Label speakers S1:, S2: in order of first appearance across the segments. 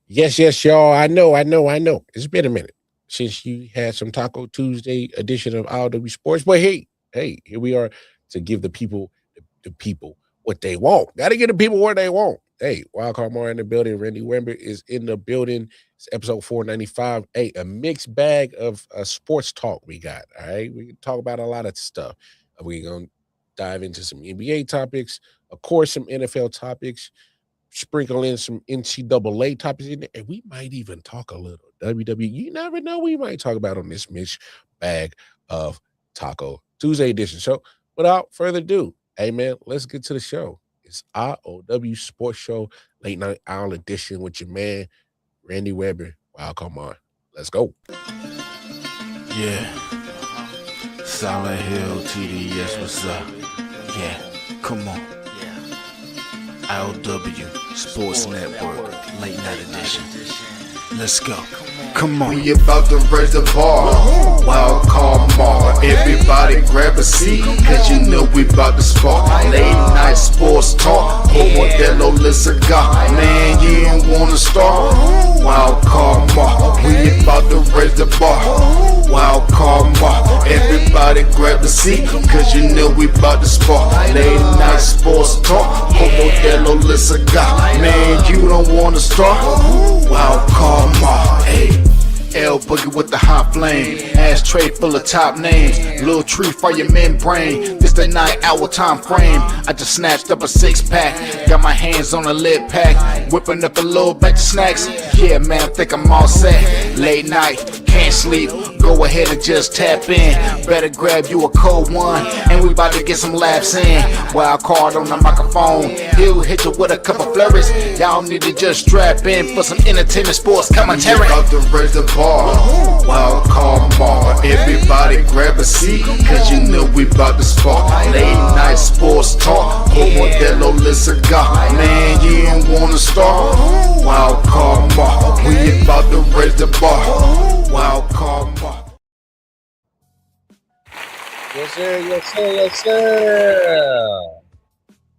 S1: Yes, y'all. I know. It's been a minute since you had some Taco Tuesday edition of I.O.W Sports. But hey, here we are to give the people what they want. Got to give the people what they want. Hey, Wildcard Mar in the building. Randy Wember is in the building. It's episode 495. Hey, a mixed bag of sports talk we got. All right. We can talk about a lot of stuff. We're going to dive into some NBA topics, of course, some NFL topics, sprinkle in some NCAA topics in there, and we might even talk a little WWE. You never know, we might talk about on this Mitch bag of Taco Tuesday edition. So, without further ado, hey man, let's get to the show. It's I.O.W Sports Show Late Night Owl edition with your man Randy Weber. Wow, come on, let's go.
S2: Yeah, Solid Hill TDS, what's up? Yeah, come on. I.O.W Sports Network, Late Night Edition. Let's go. Come on.
S3: We about to raise the bar. Wild card Mar. Everybody grab a seat, cause you know we about to spark. Late night sports talk. Modelo Le Cigar. Man, you don't wanna start. Wild card Mar. We about to raise the bar. Wild card Mar. Everybody grab a seat, cause you know we about to spark. Late night sports talk. Modelo Le Cigar. Man, you don't wanna start. Wild card Mar. Hey. L Boogie with the hot flame, ashtray full of top names, little tree for your membrane. This the 9-hour time frame. I just snatched up a 6-pack, got my hands on a lid pack, whipping up a little batch of snacks. Yeah, man, I think I'm all set. Late night, can't sleep. Go ahead and just tap in. Better grab you a cold one, and we about to get some laps in. Wild card on the microphone, he'll hit you with a couple flurries. Y'all need to just strap in for some entertainment sports commentary. We about to raise the bar. Wild card Mar. Everybody grab a seat, cause you know we about to spark. Late night sports talk. Modelo Le Cigar. Man, you don't wanna start. Wild card Mar. We about to raise the bar. Wild card Mar.
S1: Yes, sir.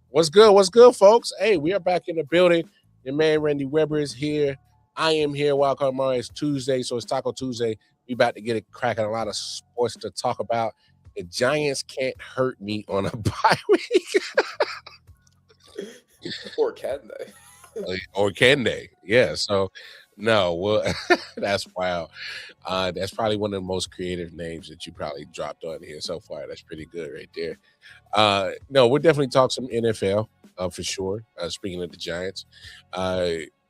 S1: What's good, folks? Hey, we are back in the building. Your man Randy Weber is here. I am here. Wildcard Mar. It's Tuesday, so it's Taco Tuesday. We about to get it cracking. A lot of sports to talk about. The Giants can't hurt me on a bye week.
S4: Or can they?
S1: Or can they? Yeah. So, no. Well, that's wild. That's probably one of the most creative names that you probably dropped on here so far. That's pretty good right there. No, we'll definitely talk some NFL for sure. Speaking of the Giants,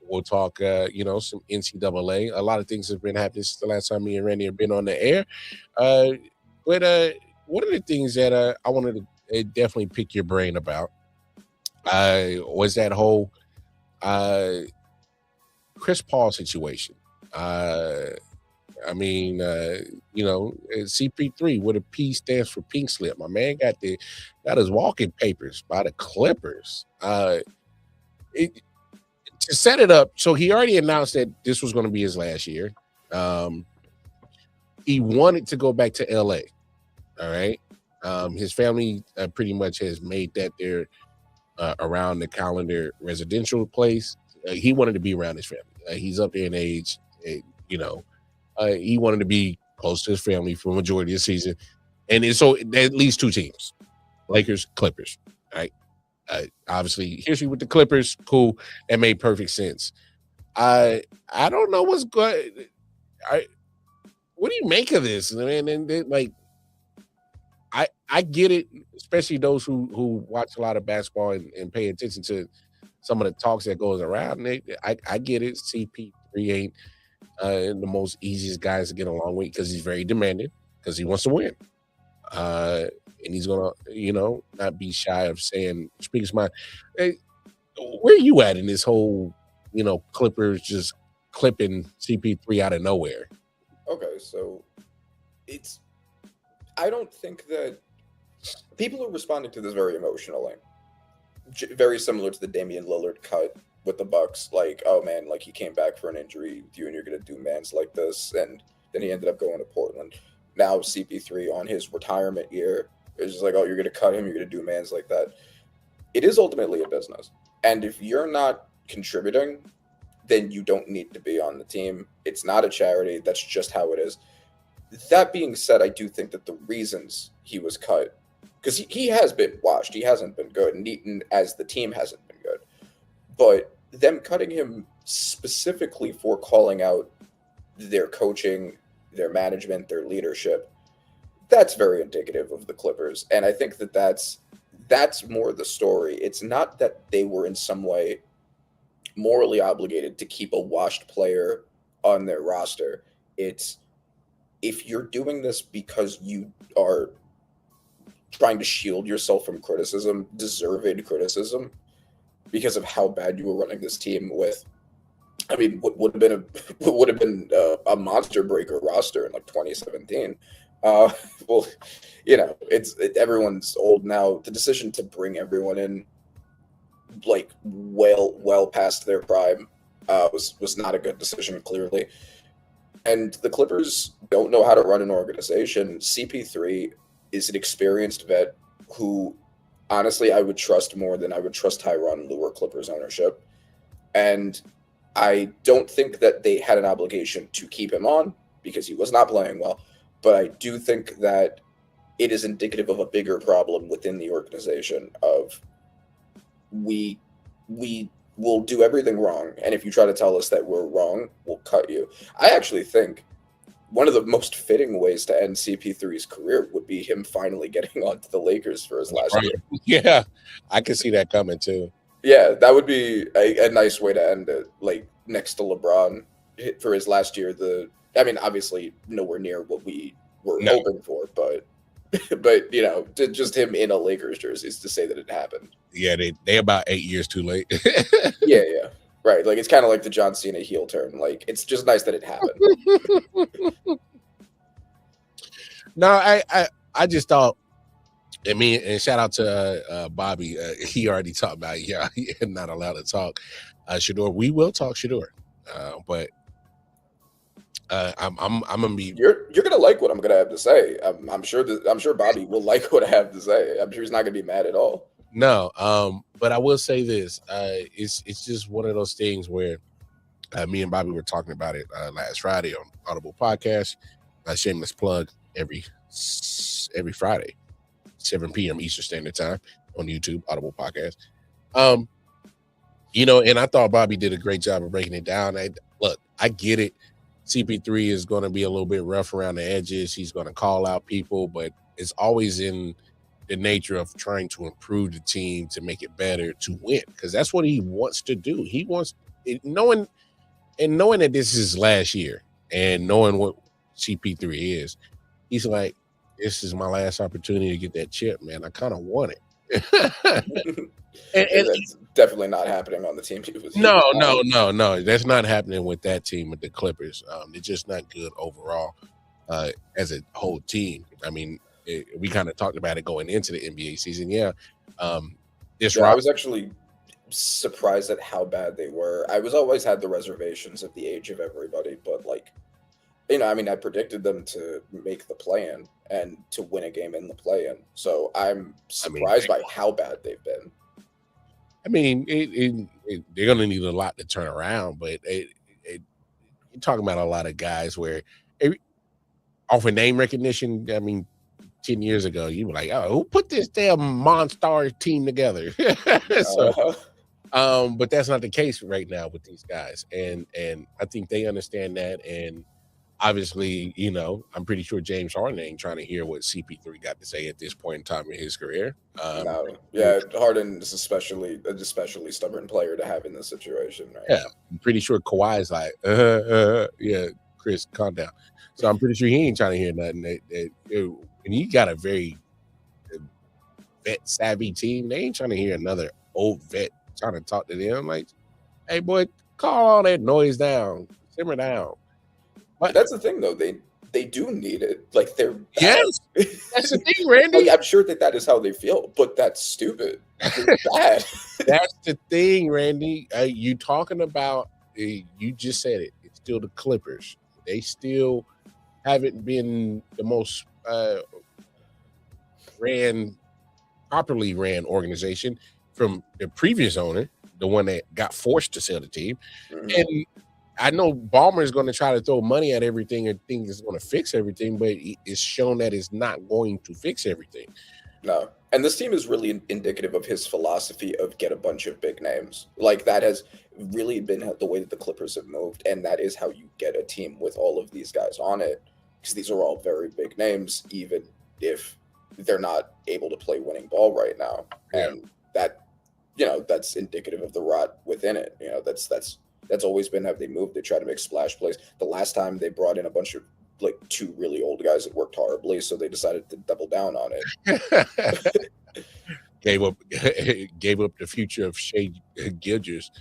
S1: we'll talk, some NCAA. A lot of things have been happening since the last time me and Randy have been on the air. But one of the things that I wanted to definitely pick your brain about was that whole Chris Paul situation. CP3, what a P stands for pink slip. My man got his walking papers by the Clippers. To set it up, so he already announced that this was going to be his last year. He wanted to go back to LA. All right. His family pretty much has made that their around the calendar residential place. He wanted to be around his family. He's up there in age. He wanted to be close to his family for the majority of the season. And so at least two teams, Lakers, Clippers. Right. Obviously, history with the Clippers, cool. That made perfect sense. I don't know what's good. What do you make of this? I get it, especially those who watch a lot of basketball and pay attention to some of the talks that goes around. I get it. CP3 ain't the most easiest guys to get along with because he's very demanding because he wants to win. And he's gonna, not be shy of saying, speak his mind. Hey, where are you at in this whole, Clippers just clipping CP3 out of nowhere?
S4: Okay, so I don't think that people are responding to this very emotionally. Very similar to the Damian Lillard cut with the Bucks. Like, oh man, like he came back for an injury, you and you're gonna do mans like this, and then he ended up going to Portland. Now CP3 on his retirement year is just like, oh, you're gonna cut him, you're gonna do mans like that. It is ultimately a business, and if you're not contributing, then you don't need to be on the team. It's not a charity. That's just how it is. That being said, I do think that the reasons he was cut, because he has been washed, he hasn't been good, and as the team hasn't been good. But them cutting him specifically for calling out their coaching, their management, their leadership, that's very indicative of the Clippers. And I think that that's more the story. It's not that they were in some way morally obligated to keep a washed player on their roster. It's, if you're doing this because you are trying to shield yourself from criticism, deserved criticism, because of how bad you were running this team with, I mean, what would have been a monster breaker roster in like 2017. Well, you know, everyone's old now. The decision to bring everyone in, like well past their prime, was not a good decision, clearly. And the Clippers don't know how to run an organization. CP3 is an experienced vet who, honestly, I would trust more than I would trust Tyronn Lue or Clippers ownership. And I don't think that they had an obligation to keep him on because he was not playing well. But I do think that it is indicative of a bigger problem within the organization of we will do everything wrong. And if you try to tell us that we're wrong, we'll cut you. I actually think one of the most fitting ways to end CP3's career would be him finally getting onto the Lakers for his last year.
S1: Yeah, I can see that coming too.
S4: Yeah, that would be a nice way to end it, like next to LeBron for his last year. I mean, obviously nowhere near what we were hoping for, but you know, just him in a Lakers jersey is to say that it happened.
S1: Yeah, they about 8 years too late.
S4: yeah, right. Like, it's kind of like the John Cena heel turn. Like, it's just nice that it happened.
S1: No, I just thought, and shout out to Bobby. He already talked about you're not allowed to talk Shador. We will talk Shador, but I'm gonna be.
S4: You're gonna like what I'm gonna have to say. I'm sure Bobby will like what I have to say. I'm sure he's not gonna be mad at all.
S1: No, but I will say this. It's just one of those things where me and Bobby were talking about it last Friday on Audible Podcast. Shameless plug every Friday, 7 p.m. Eastern Standard Time on YouTube, Audible Podcast. You know, and I thought Bobby did a great job of breaking it down. Look, I get it. CP3 is going to be a little bit rough around the edges. He's going to call out people, but it's always in the nature of trying to improve the team to make it better to win, because that's what he wants to do. He wants it, knowing that this is his last year and knowing what CP3 is. He's like, this is my last opportunity to get that chip, man. I kind of want it. and
S4: that's definitely not happening on the team.
S1: No. That's not happening with that team, with the Clippers. They're just not good overall as a whole team. I mean, we kind of talked about it going into the NBA season. I was actually surprised at how bad they were. I was always had the reservations at the age of everybody, but like, you know, I mean, I predicted them to make the play-in and to win a game in the play-in. So I'm surprised by how bad they've been. I mean, they're going to need a lot to turn around, but you're talking about a lot of guys where, off of name recognition, I mean, 10 years ago, you were like, oh, who put this damn monster team together? But that's not the case right now with these guys. And I think they understand that. And obviously, you know, I'm pretty sure James Harden ain't trying to hear what CP3 got to say at this point in time in his career.
S4: Harden is especially stubborn player to have in this situation. Right?
S1: Yeah, I'm pretty sure Kawhi's like, yeah, Chris, calm down. So I'm pretty sure he ain't trying to hear nothing. And you got a very vet savvy team. They ain't trying to hear another old vet trying to talk to them. Like, hey, boy, call all that noise down, simmer down.
S4: But that's the thing, though. They do need it. Like, they're bad.
S1: Yes, that's the thing, Randy.
S4: Like, I'm sure that is how they feel, but that's stupid. They're bad.
S1: That's the thing, Randy. You talking about? You just said it. It's still the Clippers. They still haven't been the most properly ran organization from the previous owner, the one that got forced to sell the team.
S4: Mhm.
S1: And I know Ballmer is going to try to throw money at everything and think it's going to fix everything, but it's shown that it's not going to fix everything.
S4: No. And this team is really indicative of his philosophy of get a bunch of big names. Like, that has really been the way that the Clippers have moved, and that is how you get a team with all of these guys on it, because these are all very big names, even if they're not able to play winning ball right now.
S1: Yeah.
S4: And that, that's indicative of the rot within it. That's always been how they move. They try to make splash plays. The last time they brought in a bunch of like two really old guys that worked horribly, so they decided to double down on it.
S1: gave up the future of Shea Gilgeous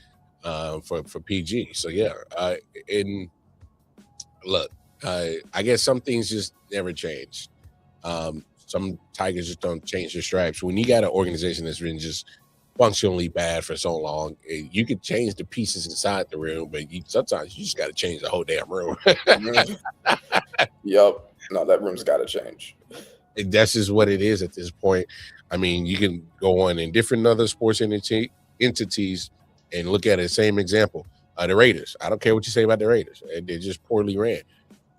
S1: for PG. So yeah, and look, I guess some things just never change. Some Tigers just don't change their stripes. When you got an organization that's been just functionally bad for so long, you could change the pieces inside the room, but sometimes you just got to change the whole damn room.
S4: Yep. No, that room's got to change.
S1: That's just what it is at this point. I mean, you can go on in different other sports entities and look at the same example. The Raiders. I don't care what you say about the Raiders. They're just poorly ran.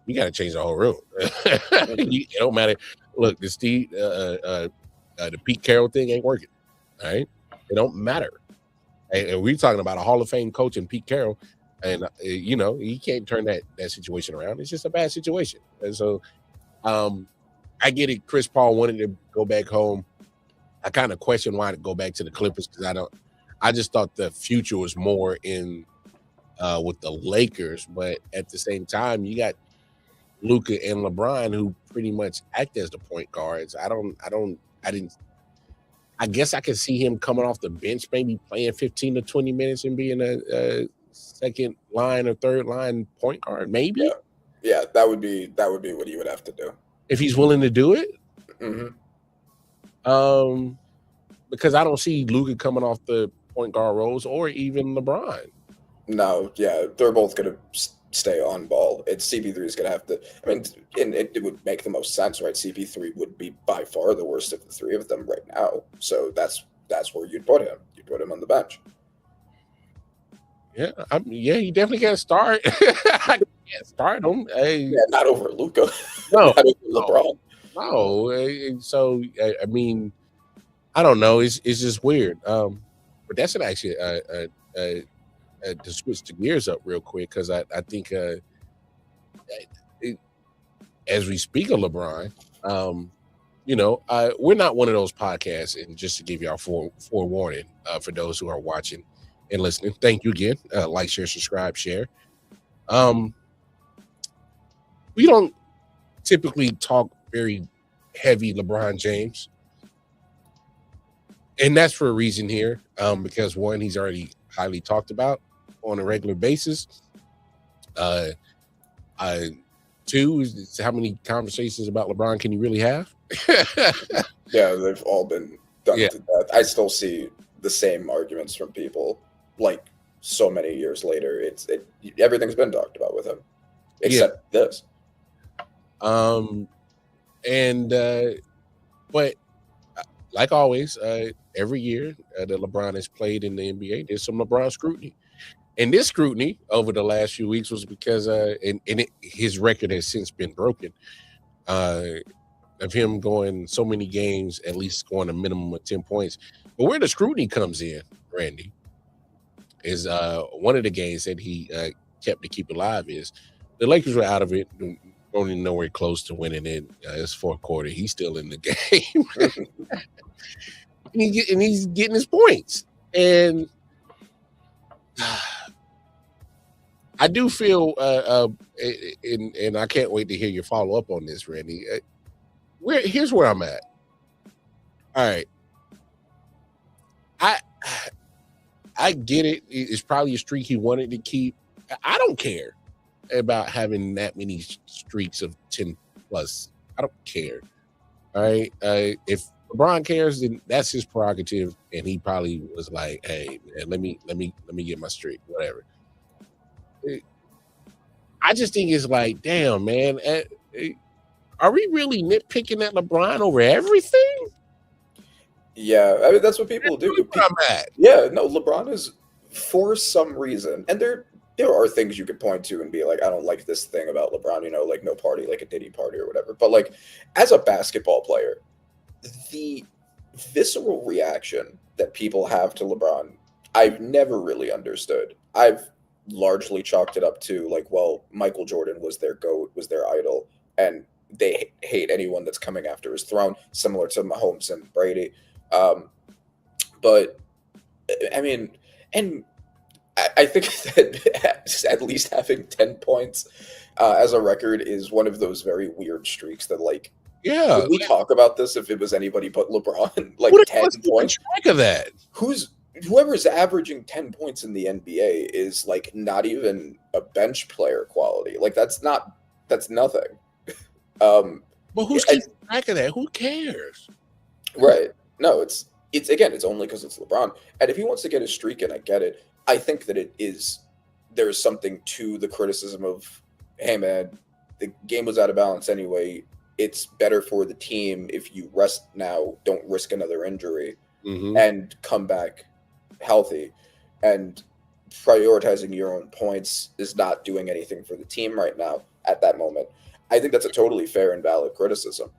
S1: You got to change the whole room. It don't matter. Look, the Pete Carroll thing ain't working. All right. It don't matter. And we're talking about a Hall of Fame coach in Pete Carroll. And, he can't turn that situation around. It's just a bad situation. And so I get it. Chris Paul wanted to go back home. I kind of question why to go back to the Clippers because I just thought the future was more in with the Lakers. But at the same time, you got Luka and LeBron who pretty much act as the point guards. I guess I could see him coming off the bench, maybe playing 15 to 20 minutes and being a second line or third line point guard, maybe.
S4: Yeah, that would be what he would have to do
S1: if he's willing to do it.
S4: Mm-hmm.
S1: Because I don't see Luka coming off the point guard roles or even LeBron.
S4: No, yeah, they're both going to stay on ball. CP3 is going to have to. I mean, and it would make the most sense, right? CP3 would be by far the worst of the three of them right now. So that's where you'd put him. You'd put him on the bench.
S1: Yeah, he definitely can't start. I can't start him.
S4: Not over Luka.
S1: No,
S4: not over LeBron.
S1: No. So I mean, I don't know. It's just weird. But that's actually to switch the gears up real quick because I think as we speak of LeBron, we're not one of those podcasts, and just to give y'all forewarning for those who are watching and listening, thank you again. Like, share, subscribe, share. We don't typically talk very heavy LeBron James, and that's for a reason here. Because one, he's already highly talked about on a regular basis. Two is how many conversations about LeBron can you really have?
S4: Yeah, they've all been done to death. I still see the same arguments from people like so many years later. Everything's been talked about with him except this.
S1: But like always, every year that LeBron has played in the NBA, there's some LeBron scrutiny. And this scrutiny over the last few weeks was because his record has since been broken of him going so many games, at least scoring a minimum of 10 points. But where the scrutiny comes in, Randy, is one of the games that he kept to keep alive is the Lakers were out of it, only nowhere close to winning it. It's fourth quarter. He's still in the game. and he's getting his points. And I do feel, and I can't wait to hear your follow up on this, Randy. Here's where I'm at. All right, I get it. It's probably a streak he wanted to keep. I don't care about having that many streaks of 10 plus. I don't care. All right, if LeBron cares, then that's his prerogative, and he probably was like, "Hey, man, let me get my streak, whatever." I just think it's like, damn, man, are we really nitpicking at LeBron over everything?
S4: Yeah, I mean that's what people do.
S1: Where I'm at.
S4: Yeah, no, LeBron is for some reason, and there are things you could point to and be like, I don't like this thing about LeBron, like no party, like a Diddy party or whatever. But like as a basketball player, the visceral reaction that people have to LeBron, I've never really understood. I've largely chalked it up to like, well, Michael Jordan was their GOAT, was their idol, and they hate anyone that's coming after his throne, similar to Mahomes and Brady. But I mean, and I think that at least having 10 points as a record is one of those very weird streaks that, like,
S1: Yeah,
S4: when we talk about this, if it was anybody but LeBron, like
S1: what
S4: 10 points,
S1: track of that?
S4: Whoever's averaging 10 points in the NBA is like not even a bench player quality. Like that's nothing.
S1: But who's keeping track of that? Who cares?
S4: Right. No, it's only because it's LeBron. And if he wants to get his streak in, I get it. I think that there's something to the criticism of, hey man, the game was out of balance anyway. It's better for the team if you rest now, don't risk another injury, and come back healthy. And prioritizing your own points is not doing anything for the team right now at that moment. I think that's a totally fair and valid criticism.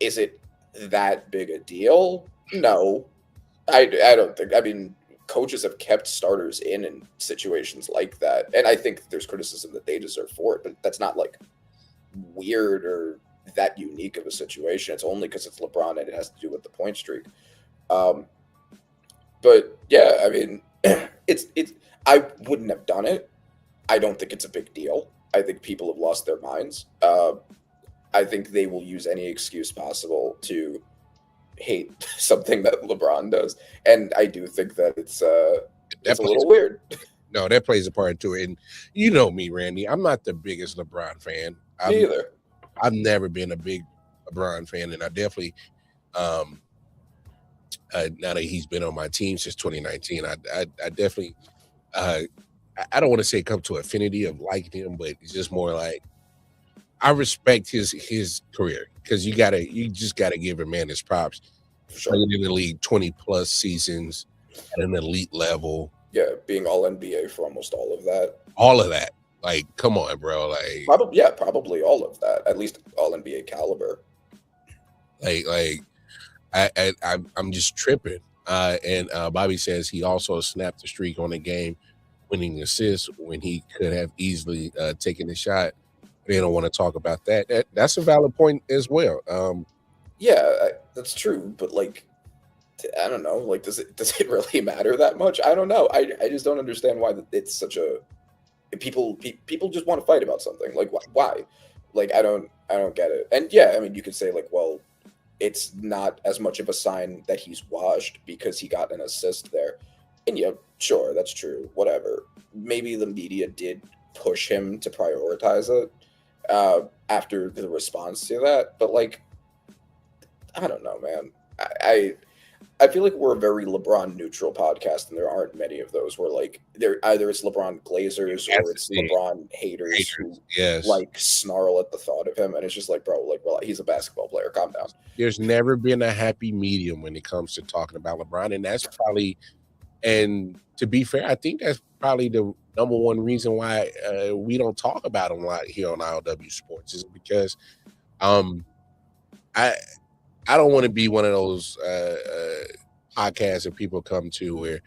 S4: Is it that big a deal? No, I don't think. I mean, coaches have kept starters in situations like that, and I think there's criticism that they deserve for it, but that's not like weird or that unique of a situation. It's only because it's LeBron and it has to do with the point streak. But yeah, I mean, it's I wouldn't have done it. I don't think it's a big deal. I think people have lost their minds. I think they will use any excuse possible to hate something that LeBron does, and I do think that it's a little weird.
S1: No, that plays a part to it. And you know me, Randy. I'm not the biggest LeBron fan.
S4: Me either.
S1: I've never been a big LeBron fan, and I definitely, now that he's been on my team since 2019, I definitely, I don't want to say come to affinity of liking him, but it's just more like I respect his career, because you just gotta give a man his props.
S4: Sure.
S1: Playing in the league 20 plus seasons at an elite level.
S4: Yeah, being all NBA for almost all of that.
S1: All of that. Like, come on, bro. Like,
S4: probably all of that. At least all NBA caliber.
S1: I'm just tripping. And Bobby says he also snapped the streak on a game-winning assist when he could have easily taken the shot. They don't want to talk about that. That's a valid point as well.
S4: Yeah, that's true. But like, I don't know. Like, does it really matter that much? I don't know. I just don't understand why it's such a people just want to fight about something. Like, why? Like, I don't get it. And yeah, I mean, you could say like, well, it's not as much of a sign that he's washed because he got an assist there. And yeah, sure, that's true. Whatever. Maybe the media did push him to prioritize it after the response to that. But like, I don't know, man. I feel like we're a very LeBron neutral podcast, and there aren't many of those where like either it's LeBron glazers or it's LeBron haters who like snarl at the thought of him, and it's just like, bro, like, well, he's a basketball player. Calm down.
S1: There's never been a happy medium when it comes to talking about LeBron, and that's probably, and to be fair, I think that's probably the number one reason why we don't talk about him a lot here on I.O.W. Sports, is because I don't want to be one of those podcasts that people come to where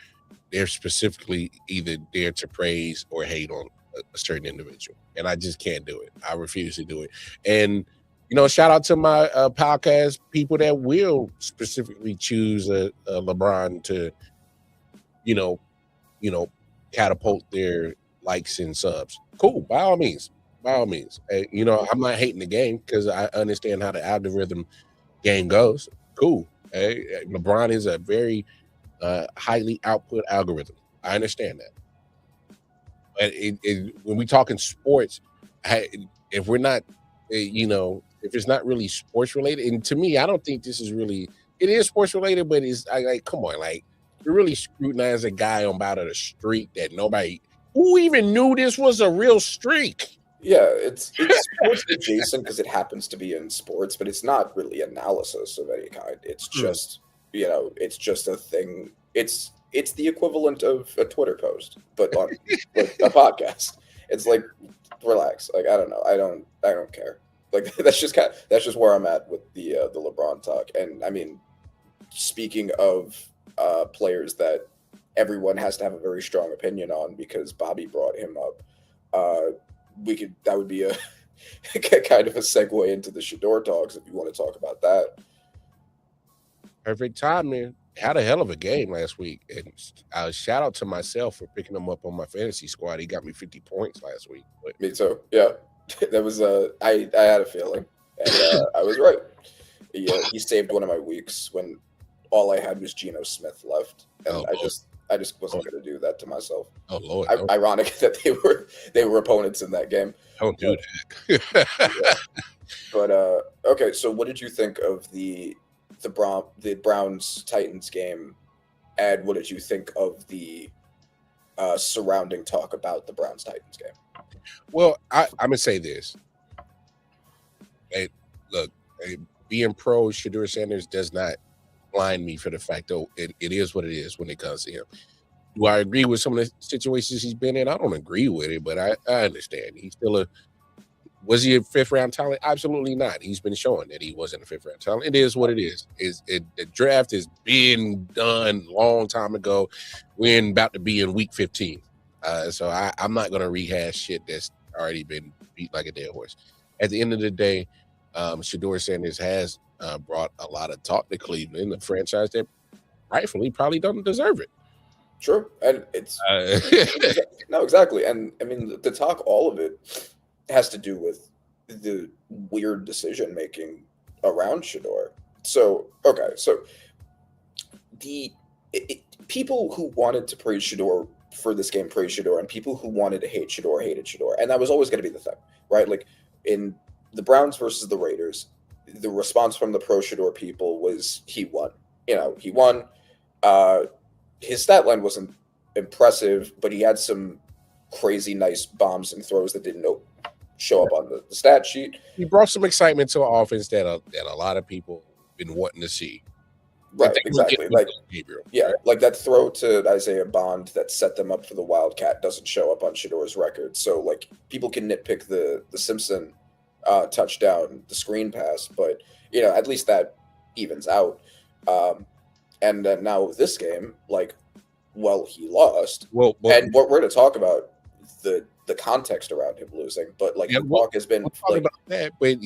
S1: they're specifically either there to praise or hate on a certain individual. And I just can't do it. I refuse to do it. And, shout out to my podcast people that will specifically choose a LeBron to, catapult their likes and subs. Cool. By all means. I'm not hating the game because I understand how the algorithm game goes. Cool. LeBron is a very highly output algorithm. I understand that. But when we talk in sports, if we're not, if it's not really sports related, and to me, I don't think this is really, it is sports related, but it's like, come on, like, you're really scrutinizing a guy on about a streak that who even knew this was a real streak?
S4: Yeah, it's sports adjacent because it happens to be in sports, but it's not really analysis of any kind. It's just, it's just a thing. It's it's the equivalent of a Twitter post, but on like a podcast. It's like, relax. Like, I don't know. I don't care. Like, that's just where I'm at with the LeBron talk. And I mean, speaking of players that everyone has to have a very strong opinion on because Bobby brought him up, that would be a kind of a segue into the Shador talks if you want to talk about that.
S1: Perfect timing. Had a hell of a game last week, and shout out to myself for picking him up on my fantasy squad. He got me 50 points last week. But
S4: Me too. Yeah, that was I had a feeling, and I was right. He saved one of my weeks when all I had was Geno Smith left, and
S1: Oh,
S4: I just wasn't going to do that to myself.
S1: oh Lord,
S4: Ironic that they were opponents in that game.
S1: don't do that.
S4: Yeah. But okay, so what did you think of the Browns Titans game, and what did you think of the surrounding talk about the Browns Titans game?
S1: Well, I'm gonna say this. Hey, look, being pro Shador Sanders does not blind me for the fact that it is what it is when it comes to him. Do I agree with some of the situations he's been in? I don't agree with it, but I understand. He's still was he a fifth round talent? Absolutely not. He's been showing that he wasn't a fifth round talent. It is what it is. The draft has been done a long time ago. We're about to be in week 15. So I'm not going to rehash shit that's already been beat like a dead horse. At the end of the day, Shador Sanders has brought a lot of talk to Cleveland, a franchise that rightfully probably doesn't deserve it.
S4: Sure, and it's no, exactly. And I mean, the talk, all of it has to do with the weird decision making around Shador. So okay, so people who wanted to praise Shador for this game praised Shador, and people who wanted to hate Shador hated Shador, and that was always going to be the thing, right? Like in the Browns versus the Raiders, the response from the pro Shador people was he won. He won. His stat line wasn't impressive, but he had some crazy nice bombs and throws that didn't show up on the stat sheet.
S1: He brought some excitement to an offense that a lot of people been wanting to see.
S4: Right, exactly. Like
S1: Gabriel,
S4: yeah,
S1: right?
S4: like that throw to Isaiah Bond that set them up for the Wildcat doesn't show up on Shador's record. So like people can nitpick the Simpson touchdown, the screen pass, but at least that evens out. And then now with this game, like, well, he lost.
S1: Well,
S4: and we're going to talk about the context around him losing, but like the talk has been
S1: talk about that. But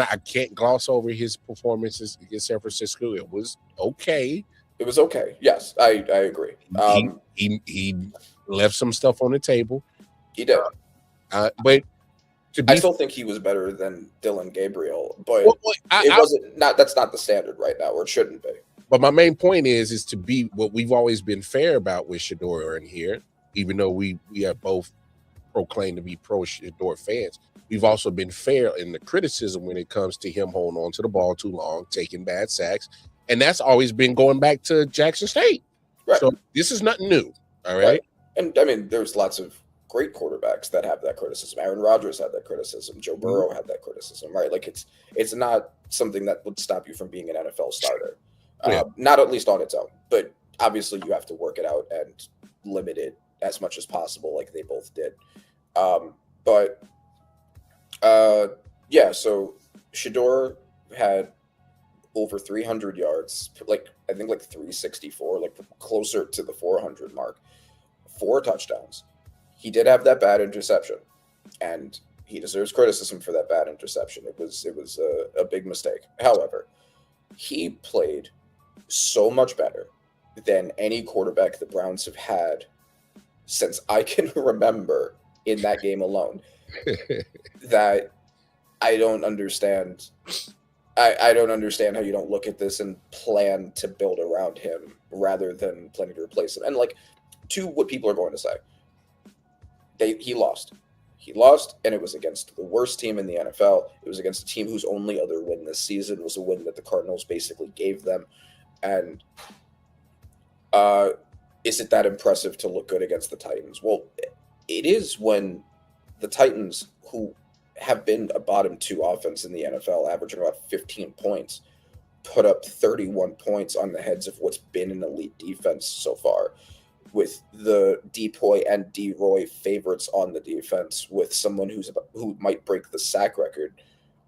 S1: I can't gloss over his performances against San Francisco. It was okay.
S4: It was okay. Yes, I agree.
S1: He left some stuff on the table.
S4: He did.
S1: But
S4: I still think he was better than Dylan Gabriel, but that's not the standard right now, or it shouldn't be.
S1: But my main point is to be what we've always been fair about with Shador in here, even though we are both proclaimed to be pro Shador fans. We've also been fair in the criticism when it comes to him holding on to the ball too long, taking bad sacks. And that's always been going back to Jackson State.
S4: Right.
S1: So this is nothing new. All right.
S4: And I mean, there's lots of great quarterbacks that have that criticism. Aaron Rodgers had that criticism. Joe Burrow had that criticism, right? Like it's not something that would stop you from being an NFL starter. Not at least on its own, but obviously you have to work it out and limit it as much as possible, like they both did. So Shador had over 300 yards, I think 364, like closer to the 400 mark, 4 touchdowns. He did have that bad interception, and he deserves criticism for that bad interception. It was a big mistake. However, he played so much better than any quarterback the Browns have had since I can remember in that game alone. That I don't understand. I don't understand how you don't look at this and plan to build around him rather than planning to replace him. And to what people are going to say, he lost. He lost, and it was against the worst team in the NFL. It was against a team whose only other win this season was a win that the Cardinals basically gave them. And is it that impressive to look good against the Titans? Well, it is when the Titans, who have been a bottom 2 offense in the NFL, averaging about 15 points, put up 31 points on the heads of what's been an elite defense so far, with the Depoy and D-Roy favorites on the defense, with someone who might break the sack record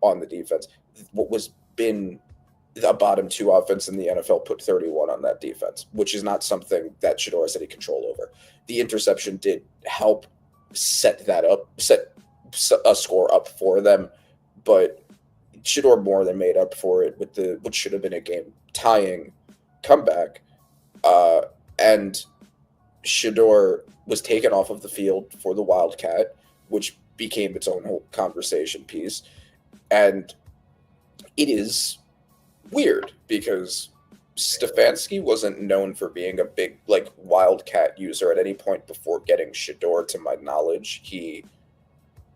S4: on the defense. What was been the bottom 2 offense in the NFL put 31 on that defense, which is not something that Shedeur has any control over. The interception did help set a score up for them, but Shedeur more than made up for it with what should have been a game-tying comeback. And Shedeur was taken off of the field for the Wildcat, which became its own whole conversation piece. And it is weird because Stefanski wasn't known for being a big Wildcat user at any point before getting Shedeur, to my knowledge.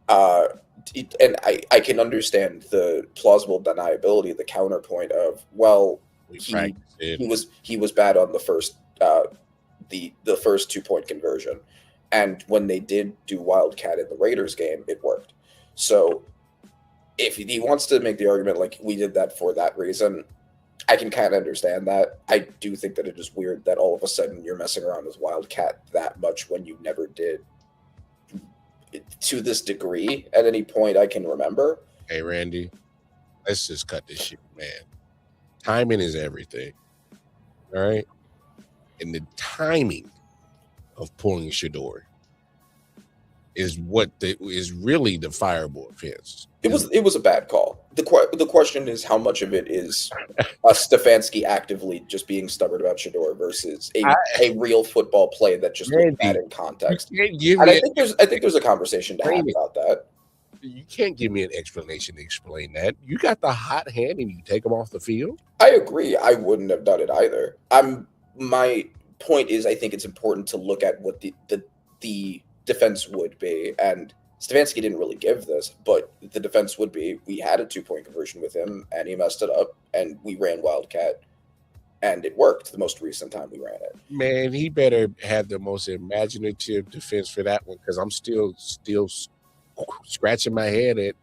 S4: And I can understand the plausible deniability, the counterpoint of, well, he was bad on the first the first 2-point conversion, and when they did do Wildcat in the Raiders game, it worked. So if he wants to make the argument like we did that for that reason, I can kind of understand that. I do think that it is weird that all of a sudden you're messing around with Wildcat that much when you never did to this degree at any point I can remember.
S1: Hey, Randy, let's just cut this shit, man. Timing is everything. All right? And the timing of pulling Shedeur is what is really the fireable offense.
S4: It was a bad call. The question is how much of it is Stefanski actively just being stubborn about Shedeur versus a real football play that just looked bad in context. And I think there's a conversation to have about that.
S1: You can't give me an explanation to explain that. You got the hot hand and you take him off the field.
S4: I agree. I wouldn't have done it either. My point is, I think it's important to look at what the defense would be, and Stefanski didn't really give this, but the defense would be, we had a 2-point conversion with him, and he messed it up, and we ran Wildcat, and it worked the most recent time we ran it.
S1: Man, he better have the most imaginative defense for that one, because I'm still scratching my head at,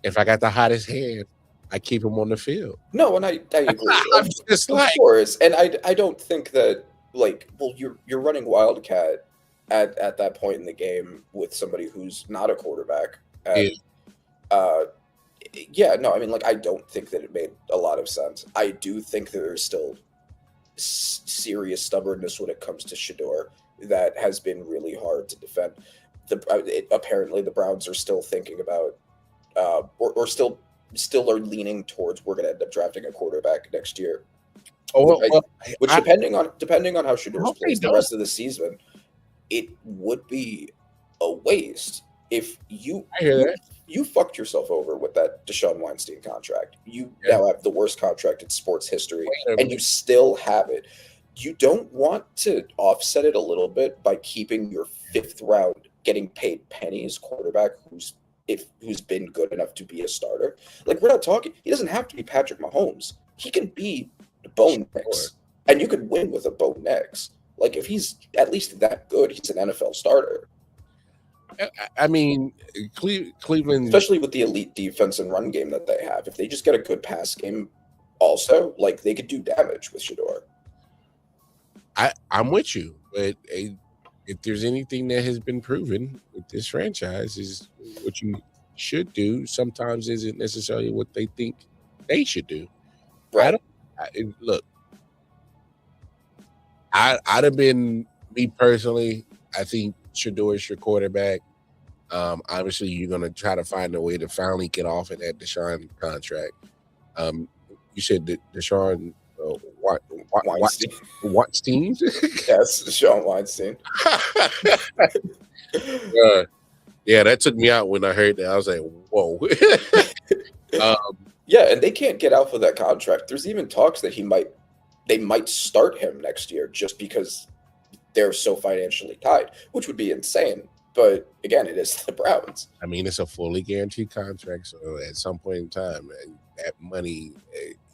S1: if I got the hottest hand, I keep him on the field.
S4: No, and I agree.
S1: I'm just
S4: of course, and I don't think that, you're running Wildcat at that point in the game with somebody who's not a quarterback. And, I don't think that it made a lot of sense. I do think that there's still serious stubbornness when it comes to Shedeur that has been really hard to defend. Apparently the Browns are still thinking about, or still are leaning towards, we're going to end up drafting a quarterback next year. Which depending on how Shedeur plays the rest of the season, it would be a waste if you fucked yourself over with that Deshaun Weinstein contract. You now have the worst contract in sports history, and you still have it. You don't want to offset it a little bit by keeping your 5th round, getting paid pennies quarterback who's been good enough to be a starter. We're not talking. He doesn't have to be Patrick Mahomes. He can be Bo Nix, and you could win with a Bo Nix. If he's at least that good, he's an NFL starter.
S1: I mean, Cleveland,
S4: especially with the elite defense and run game that they have, if they just get a good pass game, also, they could do damage with Shedeur.
S1: I'm with you, but if there's anything that has been proven with this franchise, is what you should do sometimes isn't necessarily what they think they should do.
S4: Right.
S1: Look, I'd have been, me personally, I think Shedeur is your quarterback. Obviously, you're going to try to find a way to finally get off of that Deshaun contract. You said that Deshaun Weinstein?
S4: Yes, Deshaun Weinstein.
S1: Yeah, that took me out when I heard that. I was like, whoa.
S4: Yeah, and they can't get out for that contract. There's even talks that they might start him next year just because they're so financially tied, which would be insane. But again, it is the Browns.
S1: I mean, it's a fully guaranteed contract, so at some point in time, that money,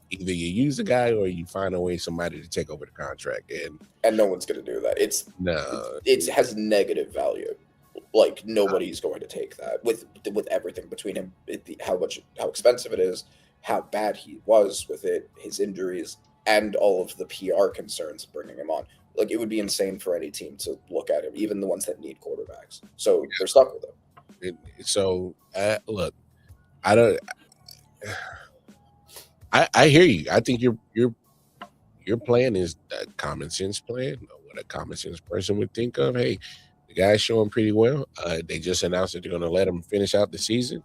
S1: either you use the guy or you find a way somebody to take over the contract,
S4: and no one's going to do that. It has negative value. Nobody's going to take that with everything between him, how expensive it is, how bad he was with it, his injuries, and all of the PR concerns of bringing him on. Like, it would be insane for any team to look at him, even the ones that need quarterbacks. So they're stuck with him.
S1: So look, I don't. I hear you. I think your plan is a common sense plan. What a common sense person would think of. Hey, the guy's showing pretty well. They just announced that they're going to let him finish out the season.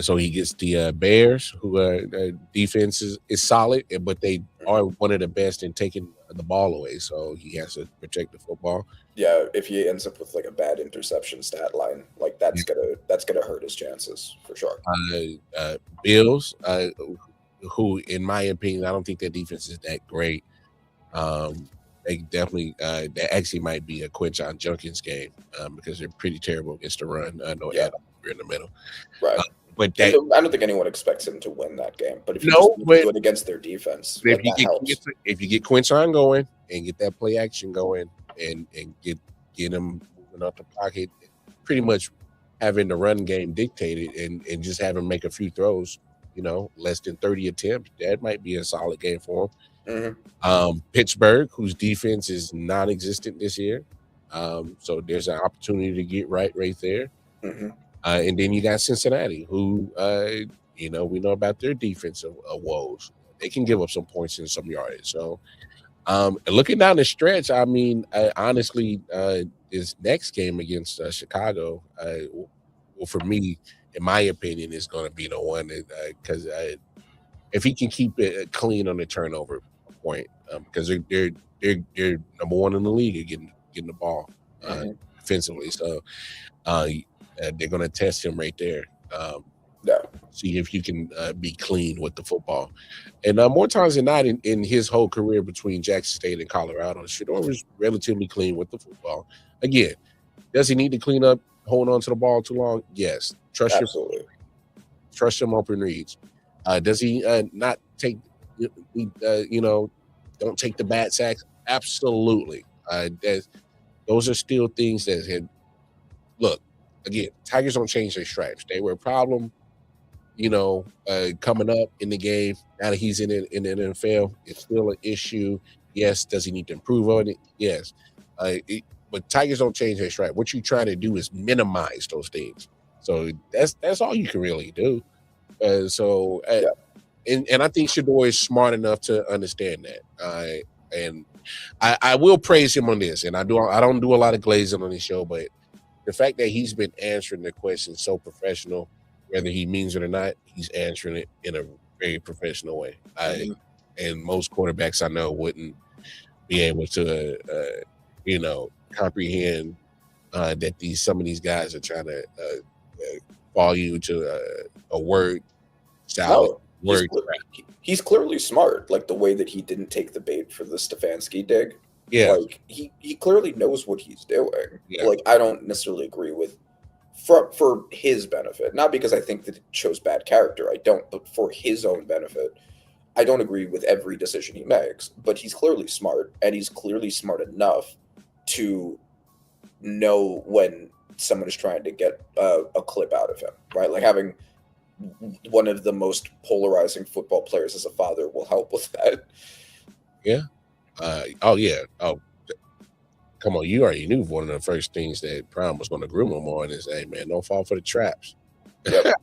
S1: So he gets the Bears, who defense is solid, but they are one of the best in taking the ball away. So he has to protect the football.
S4: Yeah, if he ends up with like a bad interception stat line, like that's gonna hurt his chances for sure.
S1: Bills, who in my opinion, I don't think their defense is that great. They definitely that actually might be a Quinton Junkins game because they're pretty terrible against the run. No Adam in the middle,
S4: right?
S1: But
S4: I don't think anyone expects him to win that game. But if you just do it against their defense, like, that helps.
S1: If you get Quinton going and get that play action going and get him moving up the pocket, pretty much having the run game dictated and just have him make a few throws, less than 30 attempts, that might be a solid game for him.
S4: Mm-hmm.
S1: Pittsburgh, whose defense is non-existent this year, so there's an opportunity to get right there.
S4: Mm-hmm.
S1: And then you got Cincinnati, who we know about their defensive woes. They can give up some points and some yardage. So looking down the stretch, I mean, honestly, this next game against Chicago, well, for me, in my opinion, is going to be the one because if he can keep it clean on the turnover point, because they're number one in the league at getting the ball defensively. So they're going to test him right there. See if you can be clean with the football. And more times than not in his whole career between Jackson State and Colorado, Shedeur was relatively clean with the football. Again, does he need to clean up holding on to the ball too long? Yes. Trust him open reads. Does he not take, don't take the bad sacks? Absolutely. Those are still things that had, look, again, Tigers don't change their stripes. They were a problem, coming up in the game. Now that he's in the NFL, it's still an issue. Yes. Does he need to improve on it? Yes. But Tigers don't change their stripe. What you try to do is minimize those things. So that's all you can really do. And I think Shedeur is smart enough to understand that. And I will praise him on this. And I don't do a lot of glazing on this show, but the fact that he's been answering the questions so professional, whether he means it or not, he's answering it in a very professional way. And most quarterbacks I know wouldn't be able to, comprehend that some of these guys are trying to fall you to a word salad.
S4: He's clearly smart, like the way that he didn't take the bait for the Stefanski dig.
S1: Yeah,
S4: like he clearly knows what he's doing.
S1: Yeah.
S4: Like, I don't necessarily agree with for his benefit, not because I think that it shows bad character. I don't, but for his own benefit, I don't agree with every decision he makes. But he's clearly smart, and he's clearly smart enough to know when someone is trying to get a clip out of him, right? Like, having one of the most polarizing football players as a father will help with that.
S1: Yeah. Come on, you already knew one of the first things that Prime was going to groom him on is, hey, man, don't fall for the traps.
S4: Yep.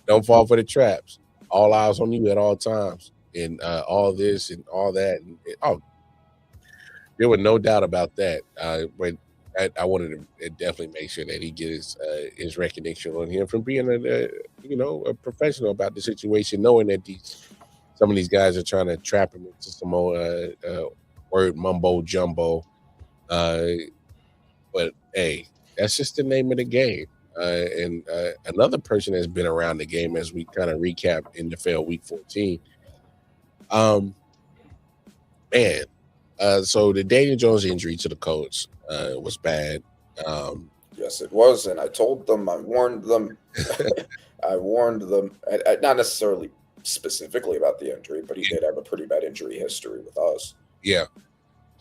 S1: Don't fall for the traps. All eyes on you at all times. And all this and all that. There was no doubt about that. But I wanted to definitely make sure that he gets his recognition on him from being a professional about the situation, knowing that some of these guys are trying to trap him into some more word mumbo jumbo. But hey, that's just the name of the game. And another person that's been around the game, as we kind of recap NFL Week 14. So the Daniel Jones injury to the Colts was bad.
S4: Yes, it was, and I told them, I warned them, not necessarily specifically about the injury, but he did have a pretty bad injury history with us.
S1: Yeah.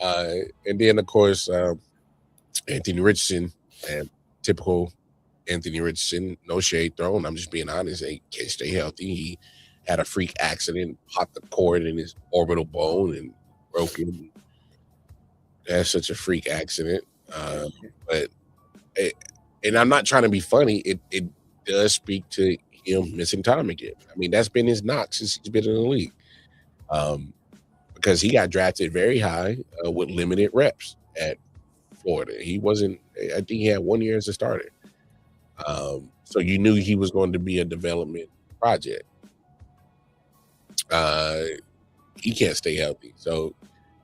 S1: And then, of course, Anthony Richardson, and typical Anthony Richardson, no shade thrown. I'm just being honest. He can't stay healthy. He had a freak accident, popped the cord in his orbital bone and broke it. That's such a freak accident. But and I'm not trying to be funny. It does speak to him missing time again. I mean, that's been his knock since he's been in the league. Because he got drafted very high with limited reps at Florida. He wasn't. I think he had 1 year as a starter. So you knew he was going to be a development project. He can't stay healthy, so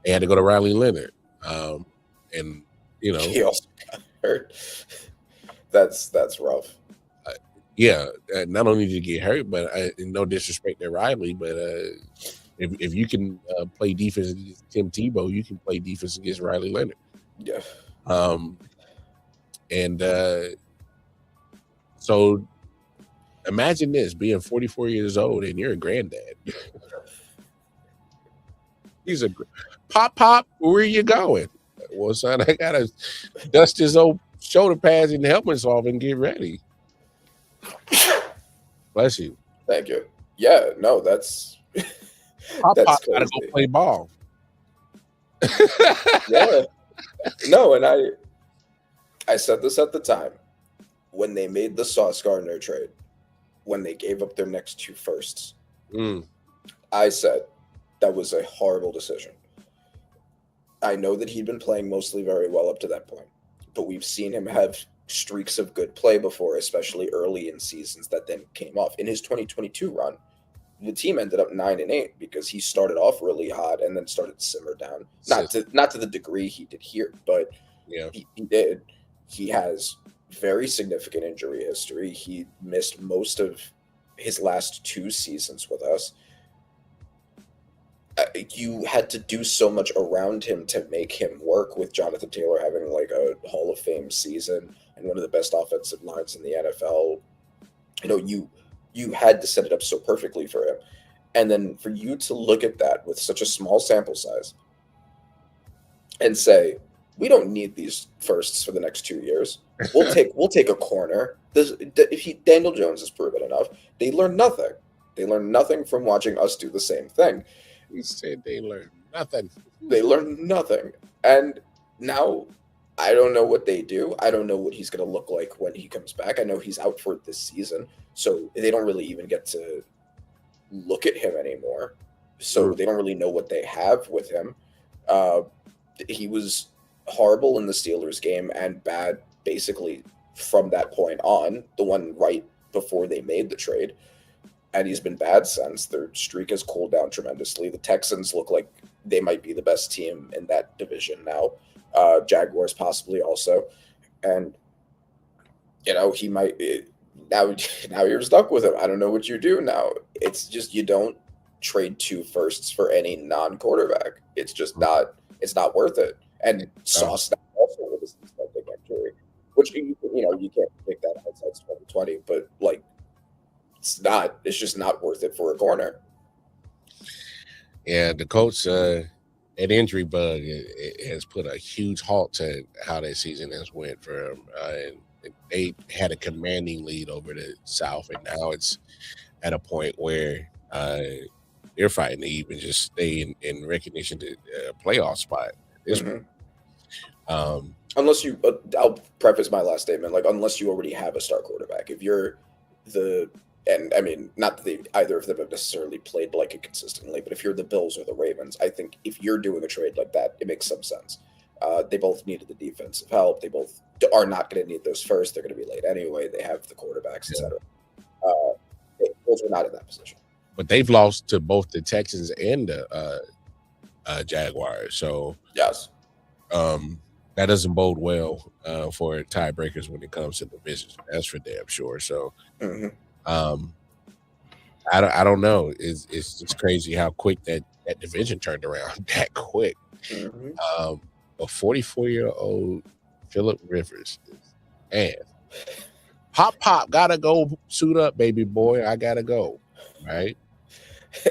S1: they had to go to Riley Leonard. And you know,
S4: he also got hurt. That's rough.
S1: Yeah, not only did he get hurt, but no disrespect to Riley, but if you can play defense against Tim Tebow, you can play defense against Riley Leonard.
S4: Yeah.
S1: So imagine this, being 44 years old and you're a granddad. He's a pop. Where are you going? Well, son, I gotta dust his old shoulder pads and helmets off and get ready. Bless you.
S4: Thank you. Yeah, no, that's
S1: Pop gotta go play ball.
S4: Yeah. No, and I said this at the time when they made the Sauce Gardner trade, when they gave up their next 2 firsts. I said that was a horrible decision. I know that he'd been playing mostly very well up to that point, but we've seen him have streaks of good play before, especially early in seasons that then came off. In his 2022 run, the team ended up 9-8 because he started off really hot and then started to simmer down. Not to the degree he did here, but
S1: yeah,
S4: he did. He has very significant injury history. He missed most of his last 2 seasons with us. You had to do so much around him to make him work, with Jonathan Taylor having like a Hall of Fame season and one of the best offensive lines in the NFL. You know, you had to set it up so perfectly for him. And then for you to look at that with such a small sample size and say, we don't need these firsts for the next 2 years. We'll take a corner. Daniel Jones has proven enough. They learned nothing. They learned nothing from watching us do the same thing.
S1: He said they learned nothing.
S4: They learned nothing. And now I don't know what they do. I don't know what he's going to look like when he comes back. I know he's out for this season, so they don't really even get to look at him anymore. So they don't really know what they have with him. He was horrible in the Steelers game and bad basically from that point on, the one right before they made the trade. And he's been bad since. Their streak has cooled down tremendously. The Texans look like they might be the best team in that division now. Jaguars possibly also. And, you know, he might now you're stuck with him. I don't know what you do now. It's just, you don't trade 2 firsts for any non-quarterback. It's just not worth it. And Sauce also with his big injury, which, you know, you can't pick that hindsight's 2020, but like, it's just not worth it for a corner.
S1: Yeah, the Colts, an injury bug has put a huge halt to how that season has went for them. And they had a commanding lead over the South, and now it's at a point where they're fighting to even just stay in recognition to a playoff spot.
S4: Unless you, I'll preface my last statement, like, unless you already have a star quarterback. If you're and I mean, not that either of them have necessarily played like it consistently, but if you're the Bills or the Ravens, I think if you're doing a trade like that, it makes some sense. They both needed the defensive help. They both are not going to need those first. They're going to be late anyway. They have the quarterbacks, etc. Bills are not in that position.
S1: But they've lost to both the Texans and the Jaguars. So
S4: yes,
S1: that doesn't bode well for tiebreakers when it comes to divisions. That's for damn sure. So. I don't know. It's crazy how quick that division turned around that quick. A 44-year-old Phillip Rivers, man, pop gotta go suit up, baby boy. I gotta go. Right.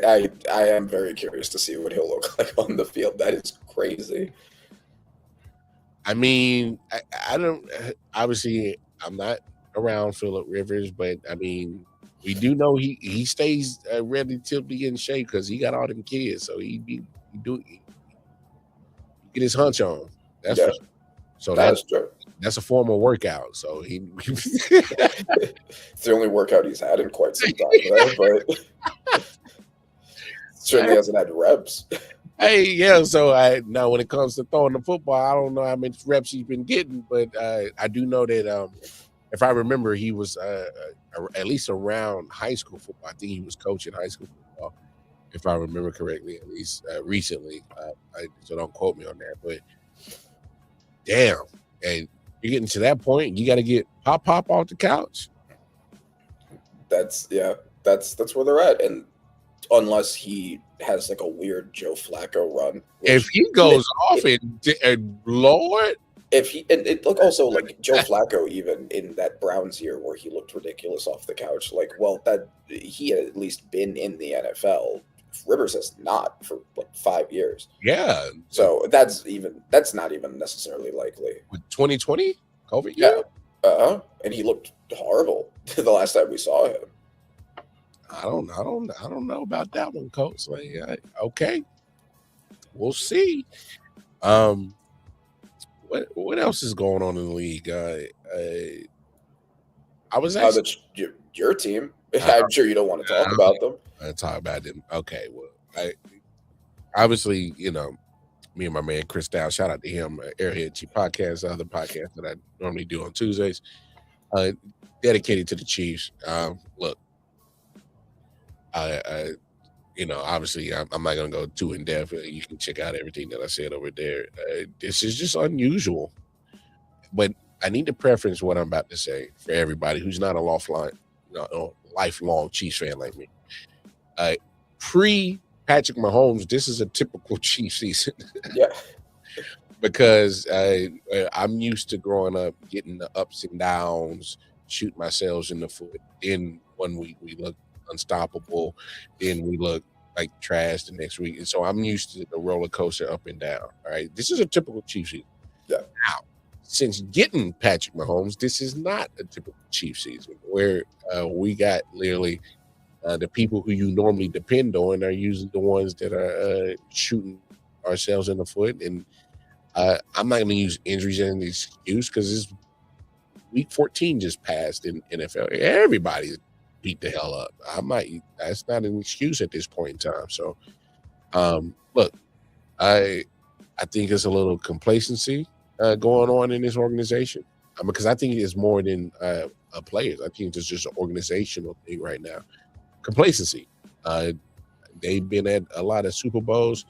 S4: I am very curious to see what he'll look like on the field. That is crazy.
S1: I mean, I don't. Obviously, I'm not around Phillip Rivers, but I mean, we do know he stays relatively in shape because he got all them kids, so he get his hunch on. That's
S4: Yeah,
S1: for sure. So
S4: that's true.
S1: that's a form of workout. So he
S4: It's the only workout he's had in quite some time, right? But certainly hasn't had reps.
S1: Hey, yeah. So now when it comes to throwing the football, I don't know how many reps he's been getting, but I do know that if I remember, he was at least around high school football. I think he was coaching high school football, if I remember correctly, at least recently. So don't quote me on that, but damn, and you're getting to that point, you got to get pop off the couch.
S4: That's where they're at, and unless he has like a weird Joe Flacco run,
S1: If he goes off and Lord.
S4: If he and it look also like Joe Flacco, even in that Browns year where he looked ridiculous off the couch, like, well, that he had at least been in the NFL. Rivers has not for like 5 years.
S1: Yeah.
S4: So that's not even necessarily likely.
S1: With 2020 COVID,
S4: yeah. And he looked horrible the last time we saw him.
S1: I don't know about that one, Coach. Like, okay, we'll see. What else is going on in the league? I was
S4: that's your team. I'm sure you don't want to talk about them.
S1: Talk about them. Okay, well, obviously, me and my man Chris Dow, shout out to him, Airhead Chief Podcast, the other podcast that I normally do on Tuesdays, dedicated to the Chiefs. Look, obviously, I'm not going to go too in depth. You can check out everything that I said over there. This is just unusual, but I need to preference what I'm about to say for everybody who's not a lifelong Chiefs fan like me. Pre Patrick Mahomes, this is a typical Chiefs season.
S4: Yeah.
S1: Because I'm used to growing up getting the ups and downs, shoot myself in the foot. Then 1 week we look unstoppable, then we look like trash the next week. And so I'm used to the roller coaster up and down. All right. This is a typical Chiefs season.
S4: Yeah.
S1: Now, since getting Patrick Mahomes, this is not a typical Chiefs season where we got literally the people who you normally depend on are usually the ones that are shooting ourselves in the foot. And I'm not going to use injuries as an excuse because it's week 14 just passed in NFL. Everybody beat the hell up. That's not an excuse at this point in time. So, look, I think it's a little complacency going on in this organization because I think it's more than players. I think it's just an organizational thing right now. Complacency. They've been at a lot of Super Bowls,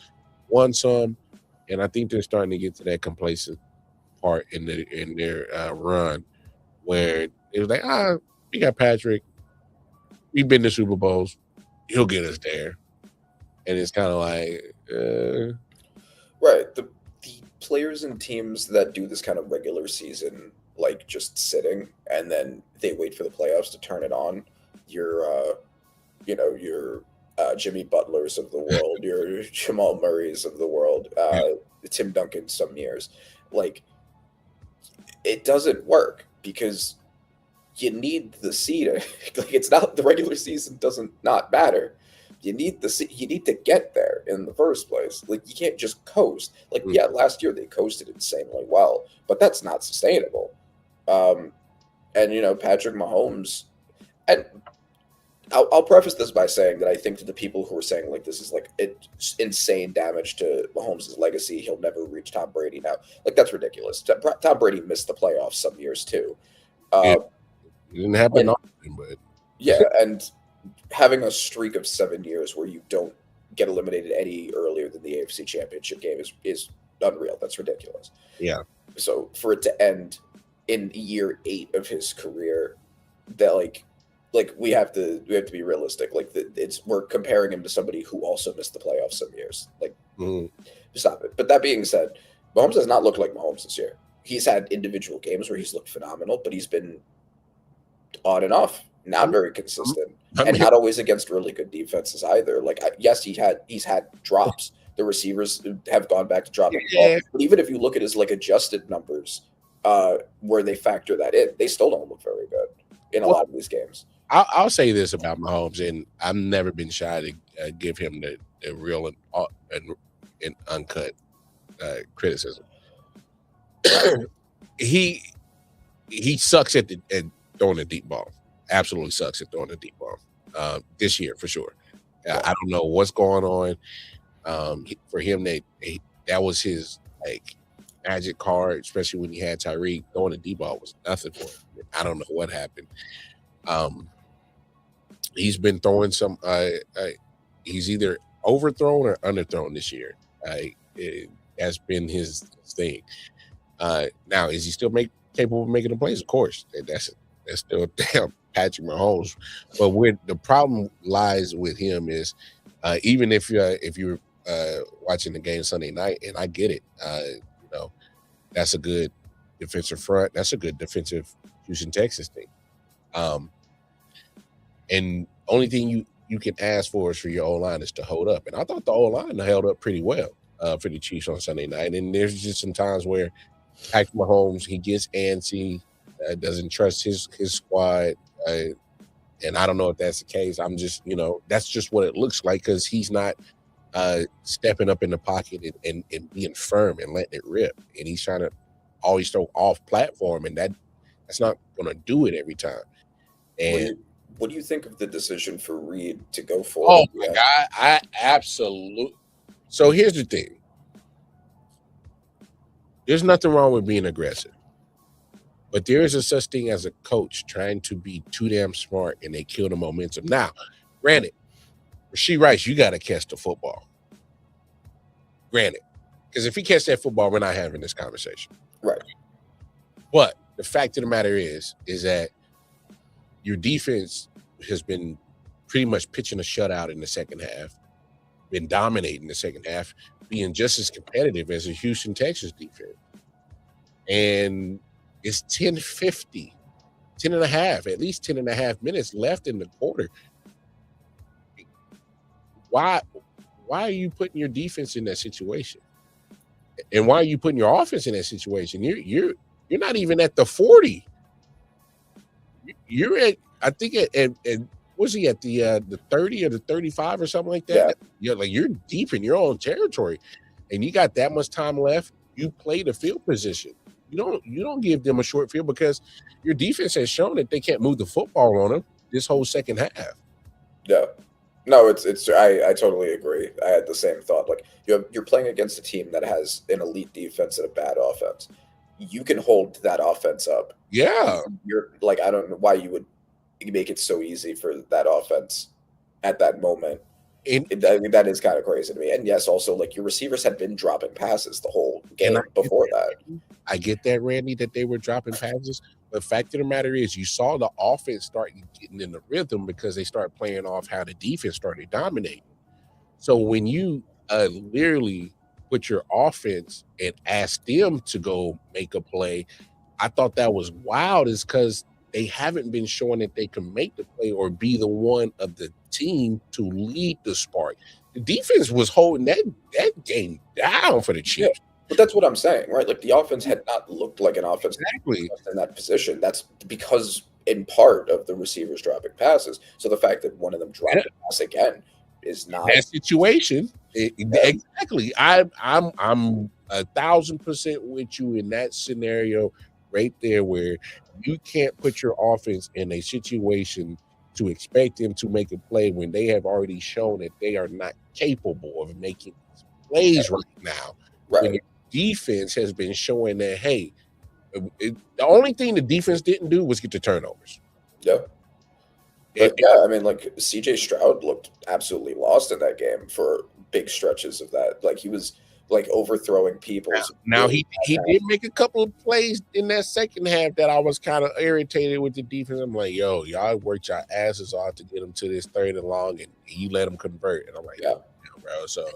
S1: won some, and I think they're starting to get to that complacent part in their run where it was like, we got Patrick. We've been to Super Bowls. He'll get us there. And it's kind of like...
S4: Right. The players and teams that do this kind of regular season, like just sitting, and then they wait for the playoffs to turn it on, your Jimmy Butlers of the world, your Jamal Murrays of the world, Tim Duncan some years. Like, it doesn't work because you need the seed. Like, it's not the regular season doesn't not matter. You need the seed. You need to get there in the first place. Like, you can't just coast. Like, yeah, last year they coasted insanely well, but that's not sustainable. And Patrick Mahomes, and I'll preface this by saying that I think to the people who are saying like this is like it's insane damage to Mahomes' legacy, he'll never reach Tom Brady now. Like, that's ridiculous. Tom Brady missed the playoffs some years too.
S1: It didn't happen often, but
S4: yeah, and having a streak of 7 years where you don't get eliminated any earlier than the AFC Championship game is unreal. That's ridiculous.
S1: Yeah.
S4: So for it to end in year 8 of his career, that like we have to be realistic. Like, we're comparing him to somebody who also missed the playoffs some years. Like, stop it. But that being said, Mahomes does not look like Mahomes this year. He's had individual games where he's looked phenomenal, but he's been on and off, not very consistent, and not always against really good defenses either. Like, yes, he's had drops. The receivers have gone back to dropping the ball. But even if you look at his like adjusted numbers, where they factor that in, they still don't look very good. in a
S1: Well,
S4: lot of these games.
S1: I'll say this about Mahomes, and I've never been shy to give him the real and uncut criticism. he sucks at throwing the deep ball. Absolutely sucks at throwing the deep ball this year for sure. I don't know what's going on. For him, that was his like magic card, especially when he had Tyreek. Throwing the deep ball was nothing for him. I don't know what happened. He's been throwing some. He's either overthrown or underthrown this year. That's been his thing. Now, is he still capable of making the plays? Of course, that's still damn Patrick Mahomes. But where the problem lies with him is, even if you're watching the game Sunday night, and I get it, that's a good defensive front. That's a good defensive Houston Texas team. And only thing you can ask for is for your O-line is to hold up. And I thought the O-line held up pretty well for the Chiefs on Sunday night. And there's just some times where Patrick Mahomes, he gets antsy, doesn't trust his squad. And I don't know if that's the case. I'm just, that's just what it looks like because he's not stepping up in the pocket and being firm and letting it rip. And he's trying to always throw off platform, and that's not going to do it every time. And
S4: what do you think of the decision for Reed to go for?
S1: Oh my God, I absolutely. So here's the thing. There's nothing wrong with being aggressive, but there is a such thing as a coach trying to be too damn smart, and they kill the momentum. Now, granted, Rashee Rice, you got to catch the football. Granted, because if he catch that football, we're not having this conversation.
S4: Right.
S1: But the fact of the matter is that your defense has been pretty much pitching a shutout in the second half, been dominating the second half, being just as competitive as a Houston, Texas defense. And it's 10:50, 10 and a half, at least 10 and a half minutes left in the quarter. Why are you putting your defense in that situation? And why are you putting your offense in that situation? You're not even at the 40. You're at, I think at was he at the 30 or the 35 or something like that? Yeah. You're deep in your own territory, and you got that much time left. You play the field position. You don't give them a short field because your defense has shown that they can't move the football on them this whole second half.
S4: Yeah. No, it's I totally agree. I had the same thought. Like you're playing against a team that has an elite defense and a bad offense. You can hold that offense up.
S1: Yeah.
S4: You're like, I don't know why you would make it so easy for that offense at that moment. That is kind of crazy to me. And yes, also like your receivers had been dropping passes the whole game before that.
S1: I get that, Randy, that they were dropping passes. But the fact of the matter is you saw the offense start getting in the rhythm because they started playing off how the defense started dominating. So when you literally put your offense and ask them to go make a play, I thought that was wild is because they haven't been showing that they can make the play or be the one of the team to lead the spark. The defense was holding that game down for the Chiefs.
S4: Yeah, but that's what I'm saying, right? Like the offense had not looked like an offense
S1: exactly
S4: in that position. That's because in part of the receivers dropping passes. So the fact that one of them dropped a pass again is not
S1: that situation. Exactly. I'm 1,000% with you in that scenario right there where you can't put your offense in a situation to expect them to make a play when they have already shown that they are not capable of making plays right now.
S4: Right.
S1: When your defense has been showing that, hey, the only thing the defense didn't do was get the turnovers.
S4: Yeah. But yeah, I mean, like CJ Stroud looked absolutely lost in that game for big stretches of that. Like he was like overthrowing people.
S1: Now he did make a couple of plays in that second half that I was kind of irritated with the defense. I'm like, yo, y'all worked your asses off to get them to this third and long, and you let them convert. And I'm like, yeah, bro. So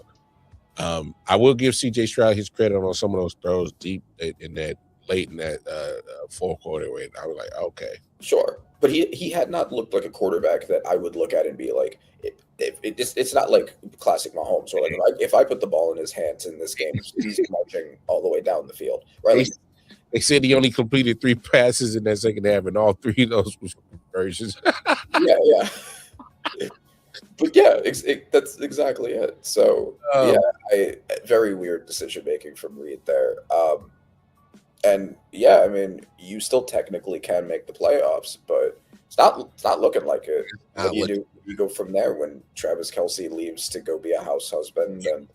S1: I will give CJ Stroud his credit on some of those throws deep in that late in that fourth quarter. When I was like, okay,
S4: sure. But he had not looked like a quarterback that I would look at and be like, it's not like classic Mahomes or like if I put the ball in his hands in this game, he's marching all the way down the field, right?
S1: They said he only completed 3 passes in that second half, and all 3 of those was conversions.
S4: Yeah. But yeah, that's exactly it. So yeah, very weird decision making from Reed there. And yeah, I mean, you still technically can make the playoffs, but it's not looking like it. What do you do? You go from there when Travis Kelce leaves to go be a house husband, and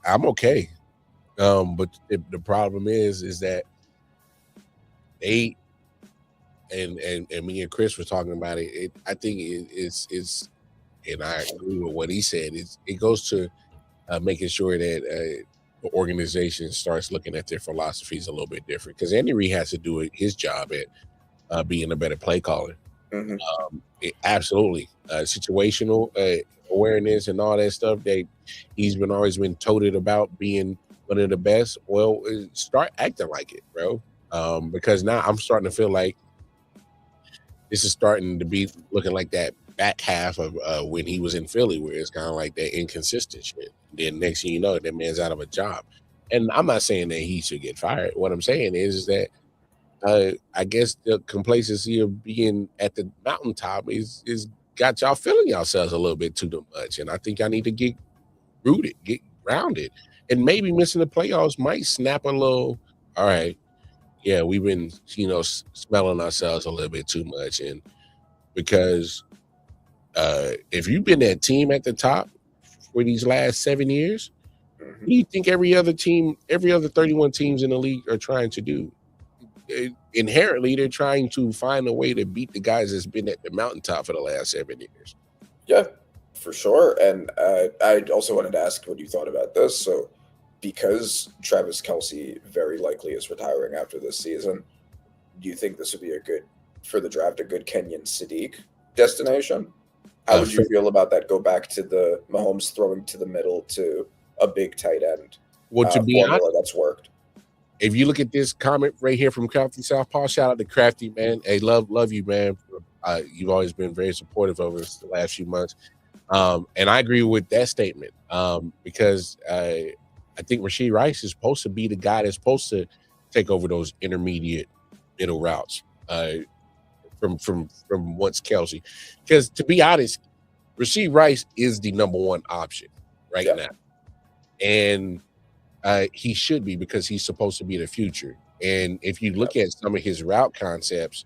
S1: I'm okay. But the problem is that they and me and Chris were talking about it. I think it's and I agree with what he said. It goes to making sure that the organization starts looking at their philosophies a little bit different, because Andy Reid has to do his job at being a better play caller. Absolutely, situational awareness and all that stuff that he's always been toted about being one of the best. Well, start acting like it, bro. Because now I'm starting to feel like this is starting to be looking like that back half of when he was in Philly, where it's kind of like that inconsistent shit. Then next thing you know, that man's out of a job. And I'm not saying that he should get fired. What I'm saying is that I guess the complacency of being at the mountaintop is got y'all feeling yourselves a little bit too much. And I think I need to get rooted, get grounded. And maybe missing the playoffs might snap a little, all right, yeah, we've been, smelling ourselves a little bit too much. And because if you've been that team at the top for these last 7 years, what do you think every other 31 teams in the league are trying to do? Inherently, they're trying to find a way to beat the guys that's been at the mountaintop for the last 7 years.
S4: Yeah, for sure. And I also wanted to ask what you thought about this. So, because Travis Kelce very likely is retiring after this season, do you think this would be for the draft, a good Kenyon Sadiq destination? How would you feel about that? Go back to the Mahomes throwing to the middle to a big tight end.
S1: Well, to be honest,
S4: that's worked.
S1: If you look at this comment right here from Crafty Southpaw, shout out to Crafty, man. Hey, love you, man. You've always been very supportive of us the last few months. And I agree with that statement because I think Rashee Rice is supposed to be the guy that's supposed to take over those intermediate middle routes from once Kelce. Because to be honest, Rashee Rice is the number one option right now. And he should be, because he's supposed to be the future. And if you look at some of his route concepts,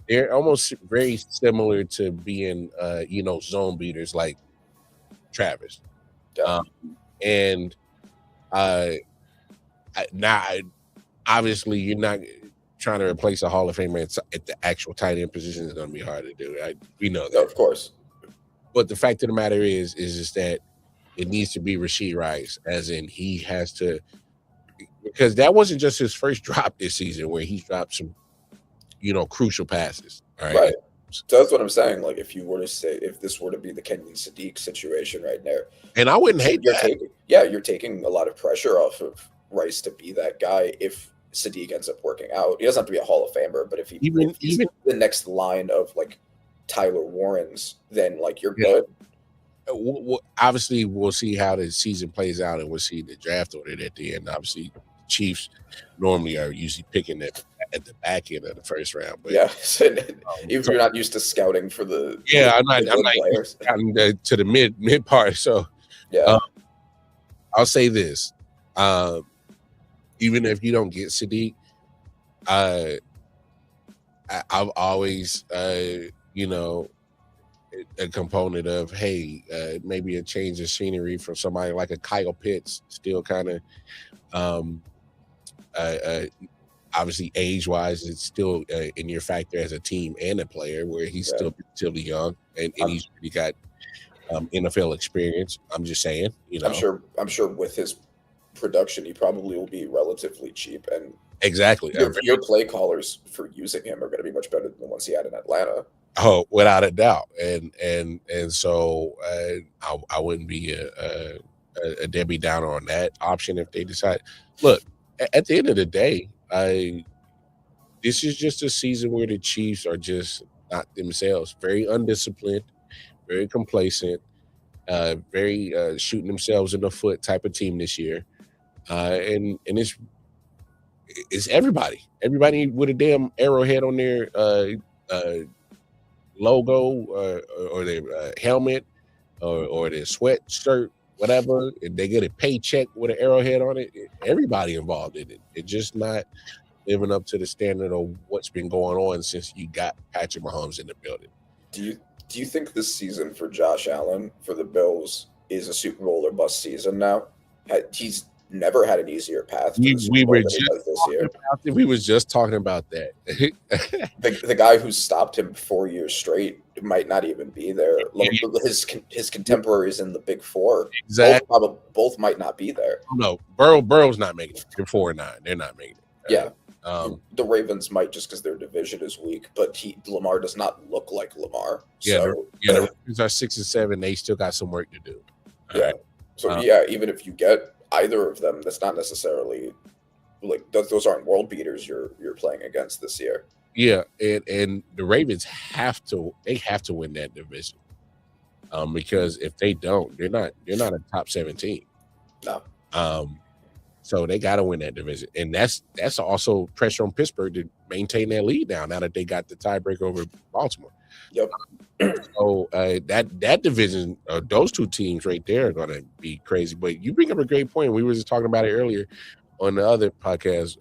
S1: they're almost very similar to being, zone beaters like Travis. And now, obviously, you're not trying to replace a Hall of Famer at the actual tight end position. Is going to be hard to do. We know that,
S4: of course.
S1: But the fact of the matter is just that it needs to be Rashee Rice, as in he has to, because that wasn't just his first drop this season where he dropped some, crucial passes. All right.
S4: So that's what I'm saying. Like, if this were to be the Kenyon Sadiq situation right there,
S1: and I wouldn't hate that.
S4: You're taking a lot of pressure off of Rice to be that guy if Sadiq ends up working out. He doesn't have to be a Hall of Famer, but if he's the next line of like Tyler Warren's, then like you're good.
S1: Obviously, we'll see how the season plays out, and we'll see the draft order at the end. Obviously, Chiefs normally are usually picking at the back end of the first round. But
S4: if you're not used to scouting for the
S1: I'm not scouting to the mid part. So I'll say this: even if you don't get Sadiq, I've always a component of, hey, maybe a change of scenery from somebody like a Kyle Pitts, still kind of obviously age-wise, it's still in your factor as a team and a player, where he's still relatively young and he's really got NFL experience. I'm just saying,
S4: I'm sure with his production, he probably will be relatively cheap, and
S1: exactly
S4: your play callers for using him are going to be much better than the ones he had in Atlanta.
S1: Oh, without a doubt, and so I wouldn't be a Debbie Downer on that option if they decide. Look, at the end of the day, this is just a season where the Chiefs are just not themselves. Very undisciplined, very complacent, very shooting themselves in the foot type of team this year, and it's everybody. Everybody with a damn arrowhead on their logo or their helmet or their sweatshirt, whatever. If they get a paycheck with an arrowhead on it, everybody involved in it. It's just not living up to the standard of what's been going on since you got Patrick Mahomes in the building.
S4: Do you think this season for Josh Allen for the Bills is a Super Bowl or bust season now? He's never had an easier path to the Super Bowl than he does this year.
S1: We was just talking about that.
S4: The guy who stopped him 4 years straight might not even be there. Like, his contemporaries in the Big Four,
S1: exactly.
S4: Both might not be there.
S1: No, Burrow's not making it. They're 4-9. They're not making it.
S4: Yeah. The Ravens might just because their division is weak, but Lamar does not look like Lamar.
S1: The Ravens are 6-7. They still got some work to do.
S4: So even if you get either of them, that's not necessarily like those aren't world beaters you're playing against this year.
S1: Yeah, and the Ravens have to win that division. Because if they don't, they're not a top 17.
S4: No.
S1: So they got to win that division, and that's also pressure on Pittsburgh to maintain their lead now that they got the tiebreaker over Baltimore.
S4: Yep.
S1: So that division, those two teams right there are going to be crazy. But you bring up a great point. We were just talking about it earlier on the other podcast.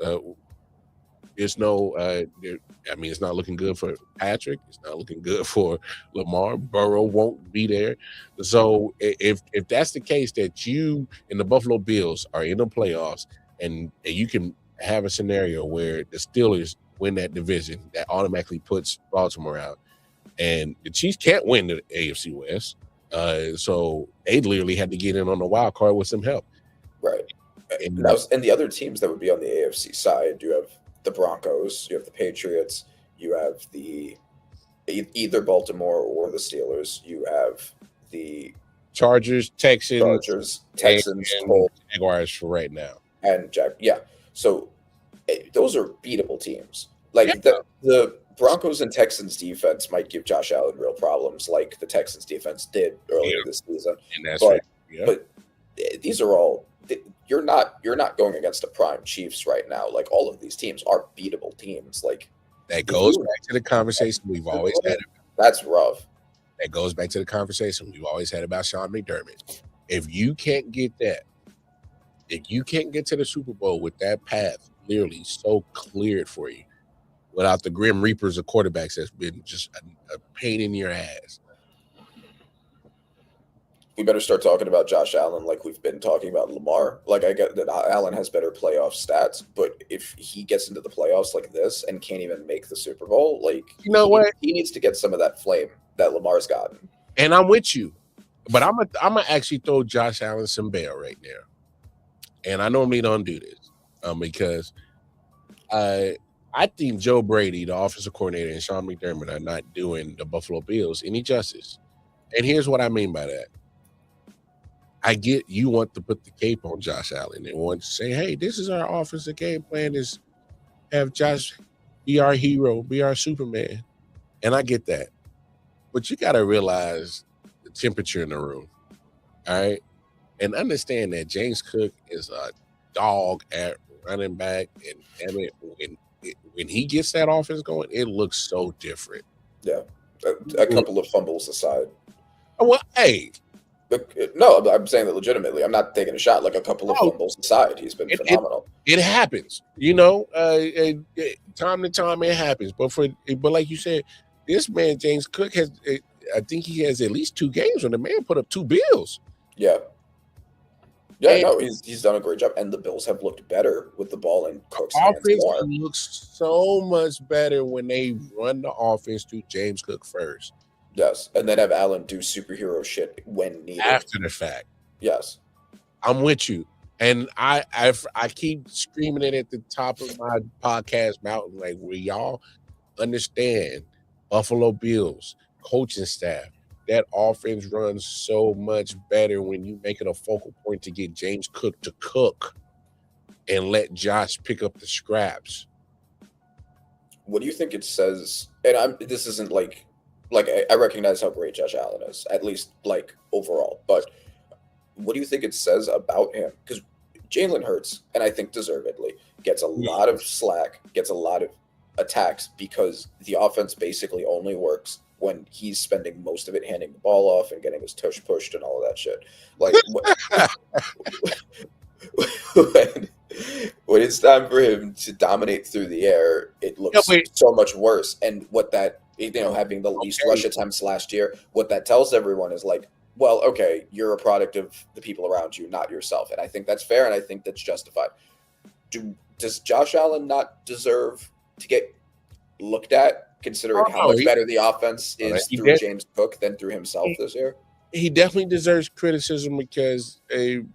S1: There's no, it's not looking good for Patrick. It's not looking good for Lamar. Burrow won't be there. So if that's the case, that you and the Buffalo Bills are in the playoffs, and you can have a scenario where the Steelers win that division, that automatically puts Baltimore out, and the Chiefs can't win the AFC West. So they literally had to get in on the wild card with some help.
S4: Right. And the other teams that would be on the AFC side, you have the Broncos, you have the Patriots, you have the either Baltimore or the Steelers, you have the
S1: Chargers, Texans,
S4: Jaguars
S1: for right now,
S4: and So those are beatable teams. Like the Broncos and Texans defense might give Josh Allen real problems, like the Texans defense did earlier this season.
S1: And that's
S4: but these are all. You're not going against a prime Chiefs right now. Like, all of these teams are beatable teams. Like,
S1: that goes back to the conversation we've always had.
S4: That's rough.
S1: That goes back to the conversation we've always had about Sean McDermott. If you can't get that, if you can't get to the Super Bowl with that path clearly so cleared for you, without the Grim Reapers of quarterbacks that's been just a pain in your ass,
S4: we better start talking about Josh Allen like we've been talking about Lamar. Like, I get that Allen has better playoff stats, but if he gets into the playoffs like this and can't even make the Super Bowl, like,
S1: you know what?
S4: He needs to get some of that flame that Lamar's gotten.
S1: And I'm with you, but I'm gonna actually throw Josh Allen some bail right now. And I normally don't do this because I think Joe Brady, the offensive coordinator, and Sean McDermott are not doing the Buffalo Bills any justice. And here's what I mean by that. I get you want to put the cape on Josh Allen and want to say, hey, this is our offensive game plan, is have Josh be our hero, be our Superman. And I get that. But you got to realize the temperature in the room, all right? And understand that James Cook is a dog at running back. And damn it, when he gets that offense going, it looks so different.
S4: Yeah. A couple of fumbles aside.
S1: Well, hey.
S4: No, I'm saying that legitimately. I'm not taking a shot. Like, a couple of fumbles aside, he's been phenomenal.
S1: It happens, time to time it happens. But like you said, this man James Cook has. I think he has at least 2 games when the man put up 2 bills.
S4: Yeah, he's done a great job, and the Bills have looked better with the ball in Cook's hands more.
S1: Offense looks so much better when they run the offense through James Cook first.
S4: Yes, and then have Allen do superhero shit when needed.
S1: After the fact.
S4: Yes.
S1: I'm with you. And I keep screaming it at the top of my podcast mountain, like, will y'all understand Buffalo Bills coaching staff, that offense runs so much better when you make it a focal point to get James Cook to cook and let Josh pick up the scraps.
S4: What do you think it says? And this isn't like I recognize how great Josh Allen is, at least like overall. But what do you think it says about him? Because Jalen Hurts, and I think deservedly, gets a lot of slack, gets a lot of attacks because the offense basically only works when he's spending most of it handing the ball off and getting his tush pushed and all of that shit. Like when it's time for him to dominate through the air, it looks so much worse. And what that, having the least rush attempts last year, what that tells everyone is like, well, okay, you're a product of the people around you, not yourself. And I think that's fair, and I think that's justified. Does Josh Allen not deserve to get looked at, considering how much better the offense is through James Cook than through himself this year?
S1: He definitely deserves criticism because, there's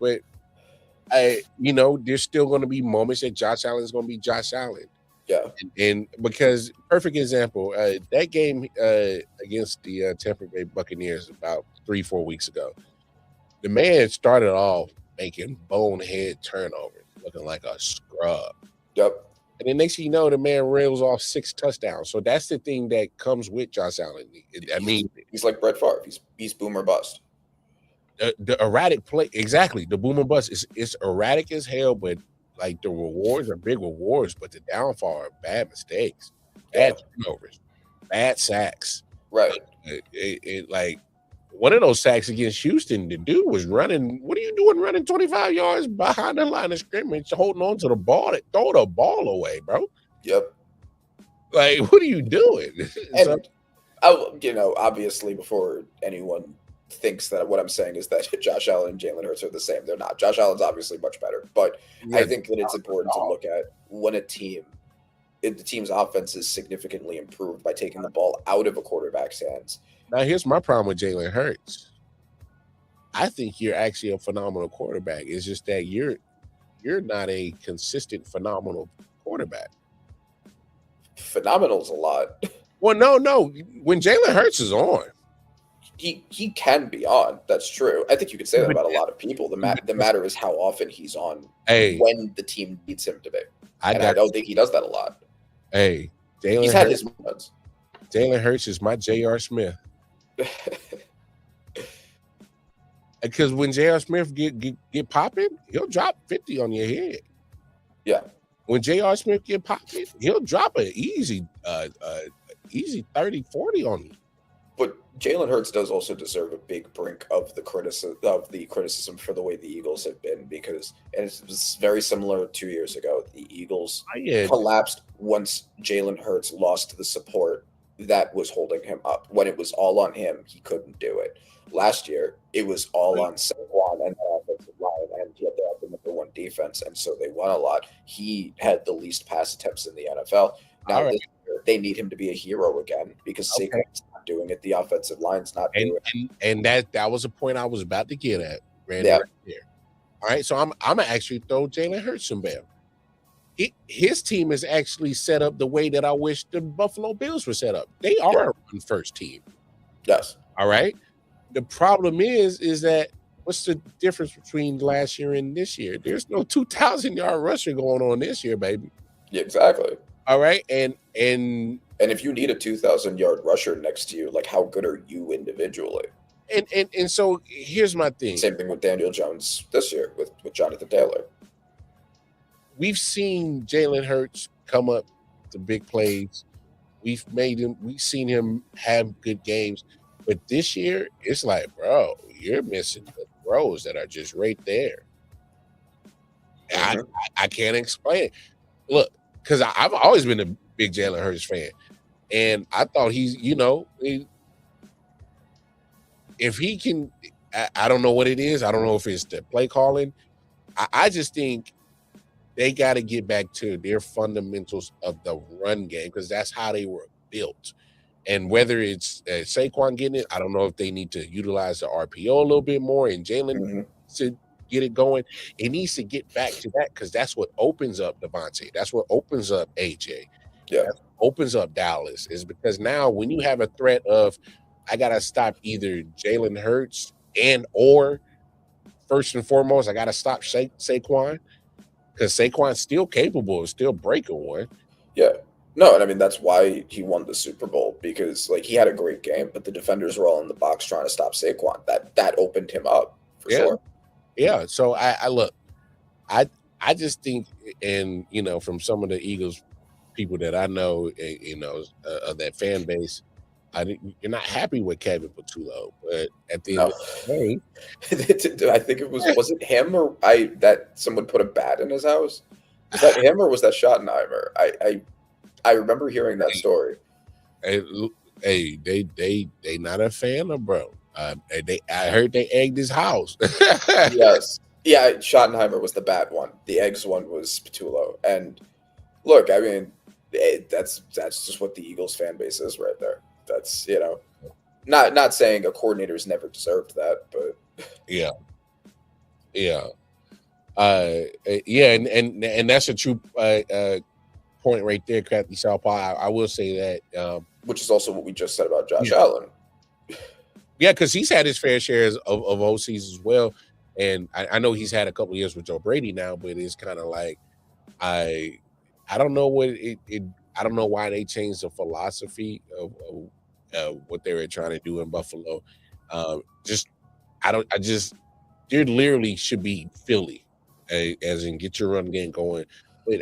S1: still going to be moments that Josh Allen is going to be Josh Allen.
S4: Yeah.
S1: And because, perfect example, that game against the Tampa Bay Buccaneers about 3-4 weeks ago, the man started off making bonehead turnovers, looking like a scrub.
S4: Yep.
S1: And then next thing you know, the man rails off 6 touchdowns. So that's the thing that comes with Josh Allen. I mean,
S4: he's like Brett Favre. He's boom or bust.
S1: The erratic play, exactly. The boom or bust it's erratic as hell, but like the rewards are big rewards, but the downfall are bad mistakes, bad turnovers, bad sacks.
S4: Right.
S1: It like one of those sacks against Houston, the dude was running. What are you doing running 25 yards behind the line of scrimmage, holding on to the ball, throw the ball away, bro?
S4: Yep.
S1: Like, what are you doing?
S4: And obviously, before anyone thinks that what I'm saying is that Josh Allen and Jalen Hurts are the same, they're not. Josh Allen's obviously much better, but I think that it's important to look at when the team's offense is significantly improved by taking the ball out of a quarterback's hands.
S1: Now, here's my problem with Jalen Hurts. I think you're actually a phenomenal quarterback. It's just that you're not a consistent phenomenal quarterback.
S4: Phenomenal is a lot.
S1: Well, no. When Jalen Hurts is on,
S4: he can be on. That's true. I think you could say that about a lot of people. The matter is how often he's on when the team needs him to be. I don't think he does that a lot.
S1: Hey,
S4: he's had his moments.
S1: Jalen Hurts is my J.R. Smith. Because when J.R. Smith get popping, he'll drop 50 on your head.
S4: Yeah.
S1: When J.R. Smith get popping, he'll drop an easy 30, 40 on you.
S4: But Jalen Hurts does also deserve a big brink of the criticism for the way the Eagles have been, because it was very similar 2 years ago. The Eagles collapsed once Jalen Hurts lost the support that was holding him up. When it was all on him, he couldn't do it. Last year, it was all on Saquon and the offensive line, and he had the number one defense, and so they won a lot. He had the least pass attempts in the NFL. Now this year, they need him to be a hero again because Saquon's not doing it. The offensive line's not doing it.
S1: And that was a point I was about to get at, Randy, right there. All right, so I'm gonna actually throw Jalen Hurts some bell. His team is actually set up the way that I wish the Buffalo Bills were set up. They are a run-first team.
S4: Yes.
S1: All right. The problem is that what's the difference between last year and this year? There's no 2,000-yard rusher going on this year, baby.
S4: Yeah, exactly.
S1: All right, and
S4: if you need a 2,000-yard rusher next to you, like, how good are you individually?
S1: And so here's my thing.
S4: Same thing with Daniel Jones this year with Jonathan Taylor.
S1: We've seen Jalen Hurts come up to big plays. We've seen him have good games. But this year, it's like, bro, you're missing the throws that are just right there. Mm-hmm. I can't explain it. Look, because I've always been a big Jalen Hurts fan. And I thought if he can, I don't know what it is. I don't know if it's the play calling. I just think they got to get back to their fundamentals of the run game, because that's how they were built. And whether it's Saquon getting it, I don't know if they need to utilize the RPO a little bit more and Jalen to get it going. It needs to get back to that, because that's what opens up Devontae. That's what opens up AJ.
S4: Yeah.
S1: That opens up Dallas, is because now when you have a threat of, I got to stop either Jalen Hurts or first and foremost, I got to stop Saquon, because Saquon's still capable of still breaking one.
S4: Yeah. No, and I mean, that's why he won the Super Bowl, because like he had a great game, but the defenders were all in the box trying to stop Saquon. That opened him up for sure.
S1: Yeah. So I look, I just think, and from some of the Eagles people that I know, of that fan base, you're not happy with Kevin Patullo, but at the end
S4: No,
S1: of the day,
S4: I think it was it him or that someone put a bat in his house? Was that him or was that Schottenheimer? I remember hearing that story.
S1: hey, they not a fan of bro. I heard they egged his house.
S4: Yes. Yeah, Schottenheimer was the bat one. The eggs one was Patullo. And look, I mean, that's just what the Eagles fan base is right there. That's not saying a coordinator's never deserved that, but
S1: yeah, yeah, yeah, and that's a true point right there, Crafty Southpaw. I will say that,
S4: which is also what we just said about Josh
S1: Yeah.
S4: Allen.
S1: yeah, because he's had his fair shares of OCs as well, and I know he's had a couple of years with Joe Brady now, but it's kind of like I don't know what I don't know why they changed the philosophy of what they were trying to do in Buffalo. Just you literally should be Philly, as in get your run game going. But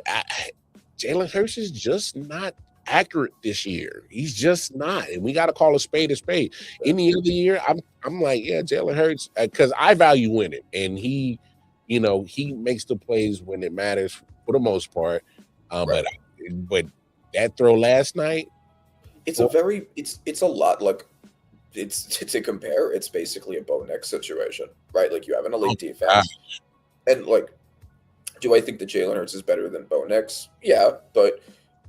S1: Jalen Hurts is just not accurate this year. He's just not, and we got to call a spade a spade. Any other year, I'm like, yeah, Jalen Hurts, because I value winning, and he makes the plays when it matters for the most part.
S4: Right.
S1: But that throw last night,
S4: It's a lot like it's to compare. It's basically a Bo Nix situation, right? Like you have an elite defense, and like, do I think that Jalen Hurts is better than Bo Nix? Yeah, but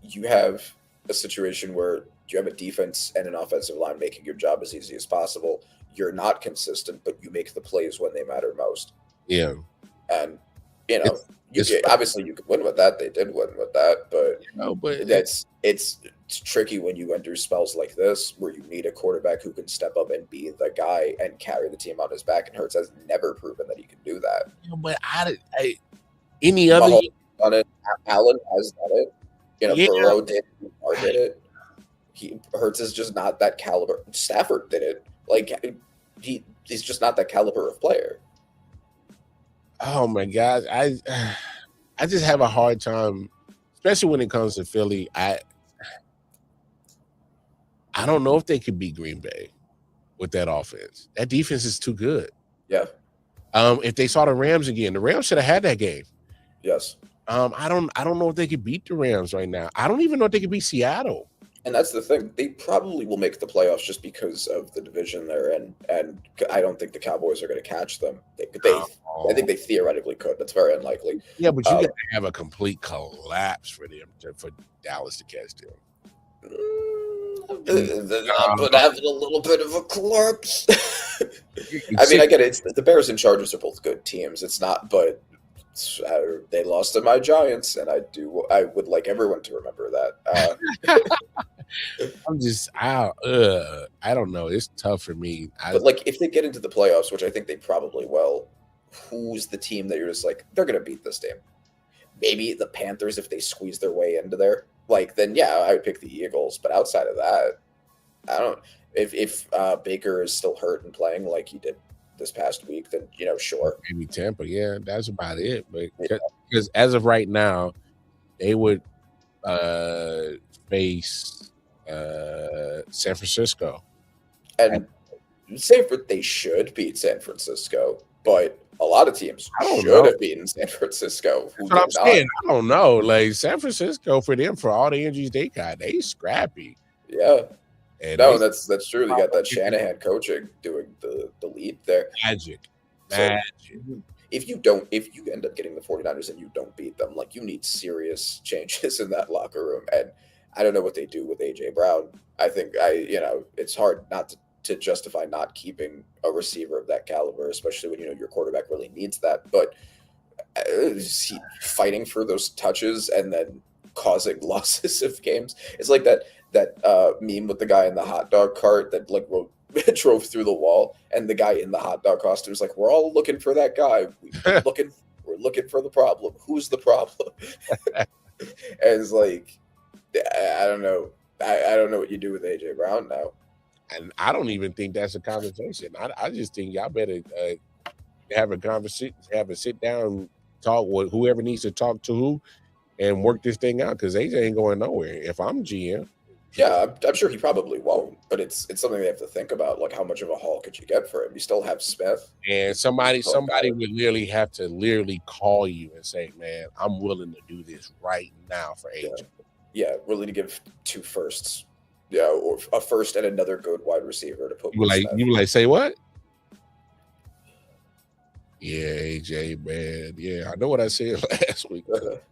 S4: you have a situation where you have a defense and an offensive line making your job as easy as possible. You're not consistent, but you make the plays when they matter most.
S1: yeah.
S4: And
S1: It's
S4: obviously you could win with that. They did win with that, but
S1: but
S4: it's tricky when you enter spells like this where you need a quarterback who can step up and be the guy and carry the team on his back. And Hurts has never proven that he can do that.
S1: but any other
S4: Mahomes done it. Allen has done it.
S1: Yeah.
S4: Burrow did. Lamar did it. Hurts is just not that caliber. Stafford did it. Like he's just not that caliber of player.
S1: Oh my God, I just have a hard time, especially when it comes to Philly. I don't know if they could beat Green Bay with that offense. That defense is too good.
S4: Yeah.
S1: If they saw the Rams again, the Rams should have had that game.
S4: Yes.
S1: I don't know if they could beat the Rams right now. I don't even know if they could beat Seattle.
S4: And that's the thing. They probably will make the playoffs just because of the division they're in, and I don't think the Cowboys are going to catch them. I think they theoretically could. That's very unlikely.
S1: Yeah, but you got to have a complete collapse for Dallas to catch them.
S4: But having a little bit of a collapse. I mean, I get it. The Bears and Chargers are both good teams. It's not, but they lost to my Giants, and I would like everyone to remember that.
S1: I don't know. It's tough for me.
S4: But like, if they get into the playoffs, which I think they probably will, who's the team that you're just like, they're going to beat this team? Maybe the Panthers if they squeeze their way into there. Like, then yeah, I would pick the Eagles. But outside of that, I don't. If Baker is still hurt and playing like he did this past week, then sure.
S1: Maybe Tampa. Yeah, that's about it. But because as of right now, they would face San Francisco,
S4: and they should beat San Francisco, but a lot of teams should have beaten San Francisco.
S1: That's what I'm saying. I don't know. Like San Francisco, for them, for all the injuries they got, they scrappy.
S4: Yeah. And that's true. They got that Shanahan coaching doing the lead there.
S1: Magic.
S4: If you end up getting the 49ers and you don't beat them, like, you need serious changes in that locker room. And I don't know what they do with AJ Brown. I think it's hard not to justify not keeping a receiver of that caliber, especially when your quarterback really needs that. But fighting for those touches and then causing losses of games, it's like that meme with the guy in the hot dog cart that like drove through the wall, and the guy in the hot dog costume is like, we're all looking for that guy. We're looking for the problem. Who's the problem? And it's like, I don't know. I don't know what you do with AJ Brown now.
S1: And I don't even think that's a conversation. I just think y'all better have a conversation, have a sit down talk with whoever needs to talk to who and work this thing out because AJ ain't going nowhere. If I'm GM,
S4: Yeah, I'm sure he probably won't, but it's something they have to think about. Like, how much of a haul could you get for him? You still have Smith,
S1: and somebody would literally have to literally call you and say, "Man, I'm willing to do this right now for AJ."
S4: Yeah, willing to give 2 firsts, yeah, or a first and another good wide receiver to put.
S1: You were like, say what? Yeah, AJ, man. Yeah, I know what I said last week, but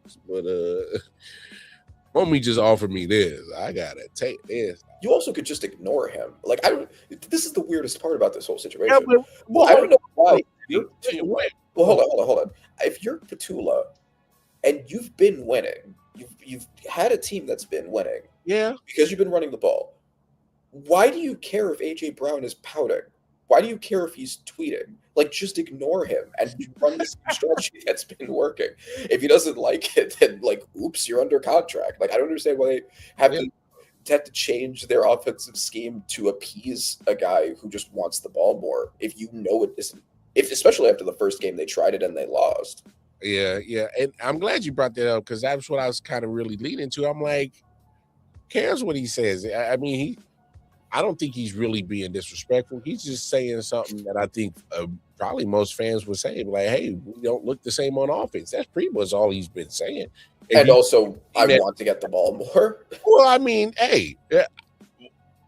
S1: homie just offered me this. I gotta take this.
S4: You also could just ignore him. Like, I don't. This is the weirdest part about this whole situation.
S1: Yeah, but,
S4: well, I don't know why.
S1: Well,
S4: hold on. If you're Petula and you've been winning, you've had a team that's been winning,
S1: yeah,
S4: because you've been running the ball. Why do you care if AJ Brown is pouting? Why do you care if he's tweeting? Like, just ignore him and run this strategy that's been working. If he doesn't like it, then like, oops, you're under contract. Like, I don't understand why they have to change their offensive scheme to appease a guy who just wants the ball more. If you know it isn't, especially after the first game they tried it and they lost.
S1: Yeah, and I'm glad you brought that up because that's what I was kind of really leading to. I'm like, cares what he says. I mean, I don't think he's really being disrespectful. He's just saying something that I think probably most fans would say, like, "Hey, we don't look the same on offense." That's pretty much all he's been saying.
S4: And also, I want to get the ball more.
S1: Well, I mean, hey,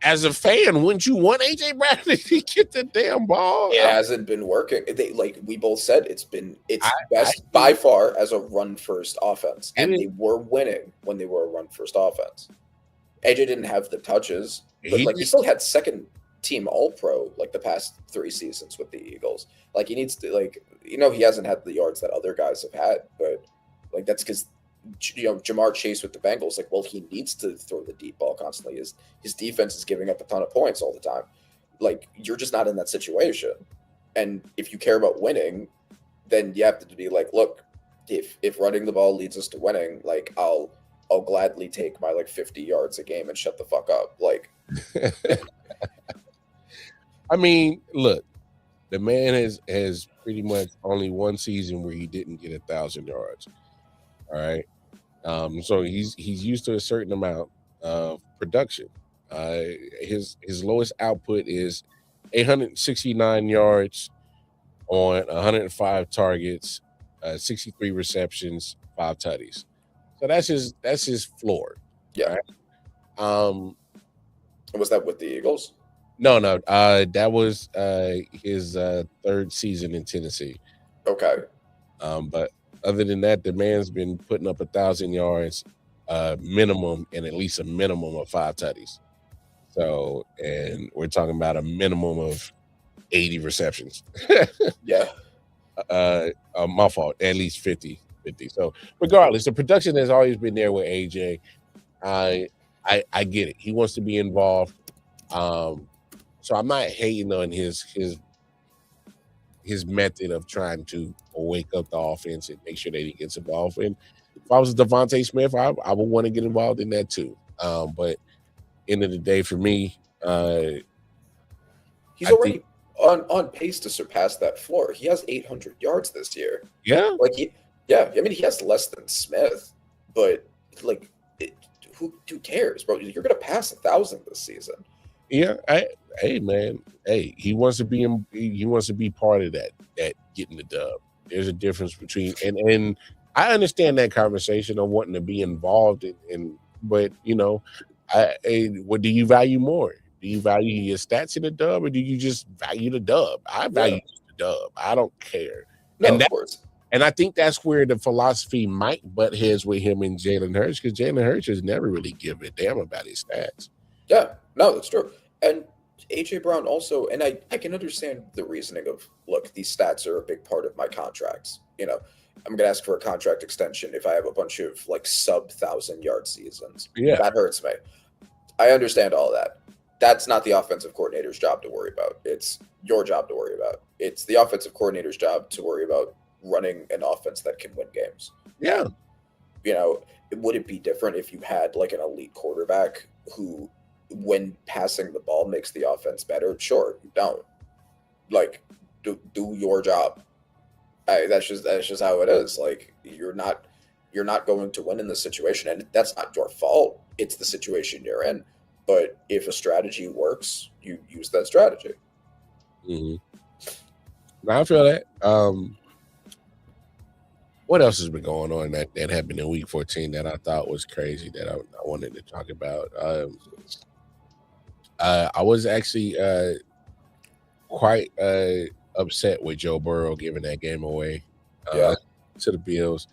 S1: as a fan, wouldn't you want AJ Brown to get the damn ball?
S4: It hasn't been working. They, like we both said, it's best by far as a run first offense, and they were winning when they were a run first offense. AJ didn't have the touches, but he still had second team All Pro like the past 3 seasons with the Eagles. Like, he needs to, like, he hasn't had the yards that other guys have had, but like that's because Jamar Chase with the Bengals, like, well, he needs to throw the deep ball constantly. His defense is giving up a ton of points all the time. Like, you're just not in that situation. And if you care about winning, then you have to be like, look, if running the ball leads us to winning, like, I'll gladly take my like 50 yards a game and shut the fuck up. Like,
S1: I mean, look, the man has pretty much only one season where he didn't get 1,000 yards. All right. So he's used to a certain amount of production. His lowest output is 869 yards on 105 targets, 63 receptions, 5 tutties. So that's his floor.
S4: Yeah.
S1: Right?
S4: Was that with the Eagles?
S1: No. That was his 3rd season in Tennessee.
S4: Okay.
S1: But other than that, the man's been putting up 1,000 yards minimum and at least a minimum of 5 tutties. So, and we're talking about a minimum of 80 receptions.
S4: Yeah.
S1: My fault. At least 50. So regardless, the production has always been there with AJ. I get it. He wants to be involved. So I'm not hating on his method of trying to wake up the offense and make sure that he gets involved. And if I was Devontae Smith, I would want to get involved in that too. But end of the day, for me,
S4: he's already on pace to surpass that floor. He has 800 yards this year.
S1: Yeah.
S4: I mean, he has less than Smith, but like, who cares, bro? You're gonna pass 1,000 this season.
S1: Yeah. Hey man. Hey, he wants to be part of that getting the dub. There's a difference between and I understand that conversation of wanting to be involved in but what do you value more? Do you value your stats in the dub or do you just value the dub? I value the dub. I don't care.
S4: No, of course.
S1: And I think that's where the philosophy might butt heads with him and Jalen Hurts, because Jalen Hurts has never really given a damn about his stats.
S4: Yeah, no, that's true. And AJ Brown also, and I can understand the reasoning of, look, these stats are a big part of my contracts. I'm going to ask for a contract extension if I have a bunch of like sub 1,000-yard seasons.
S1: Yeah.
S4: That hurts me. I understand all that. That's not the offensive coordinator's job to worry about. It's your job to worry about. It's the offensive coordinator's job to worry about running an offense that can win games.
S1: Yeah.
S4: Would it be different if you had like an elite quarterback who, when passing the ball, makes the offense better? Sure, you don't. Like, do your job. That's just how it is. Like you're not going to win in this situation, and that's not your fault. It's the situation you're in. But if a strategy works, you use that strategy.
S1: Mm-hmm. Now I feel that. What else has been going on that happened in week 14 that I thought was crazy that I wanted to talk about? I was actually quite upset with Joe Burrow giving that game away
S4: Yeah.
S1: to the Bills.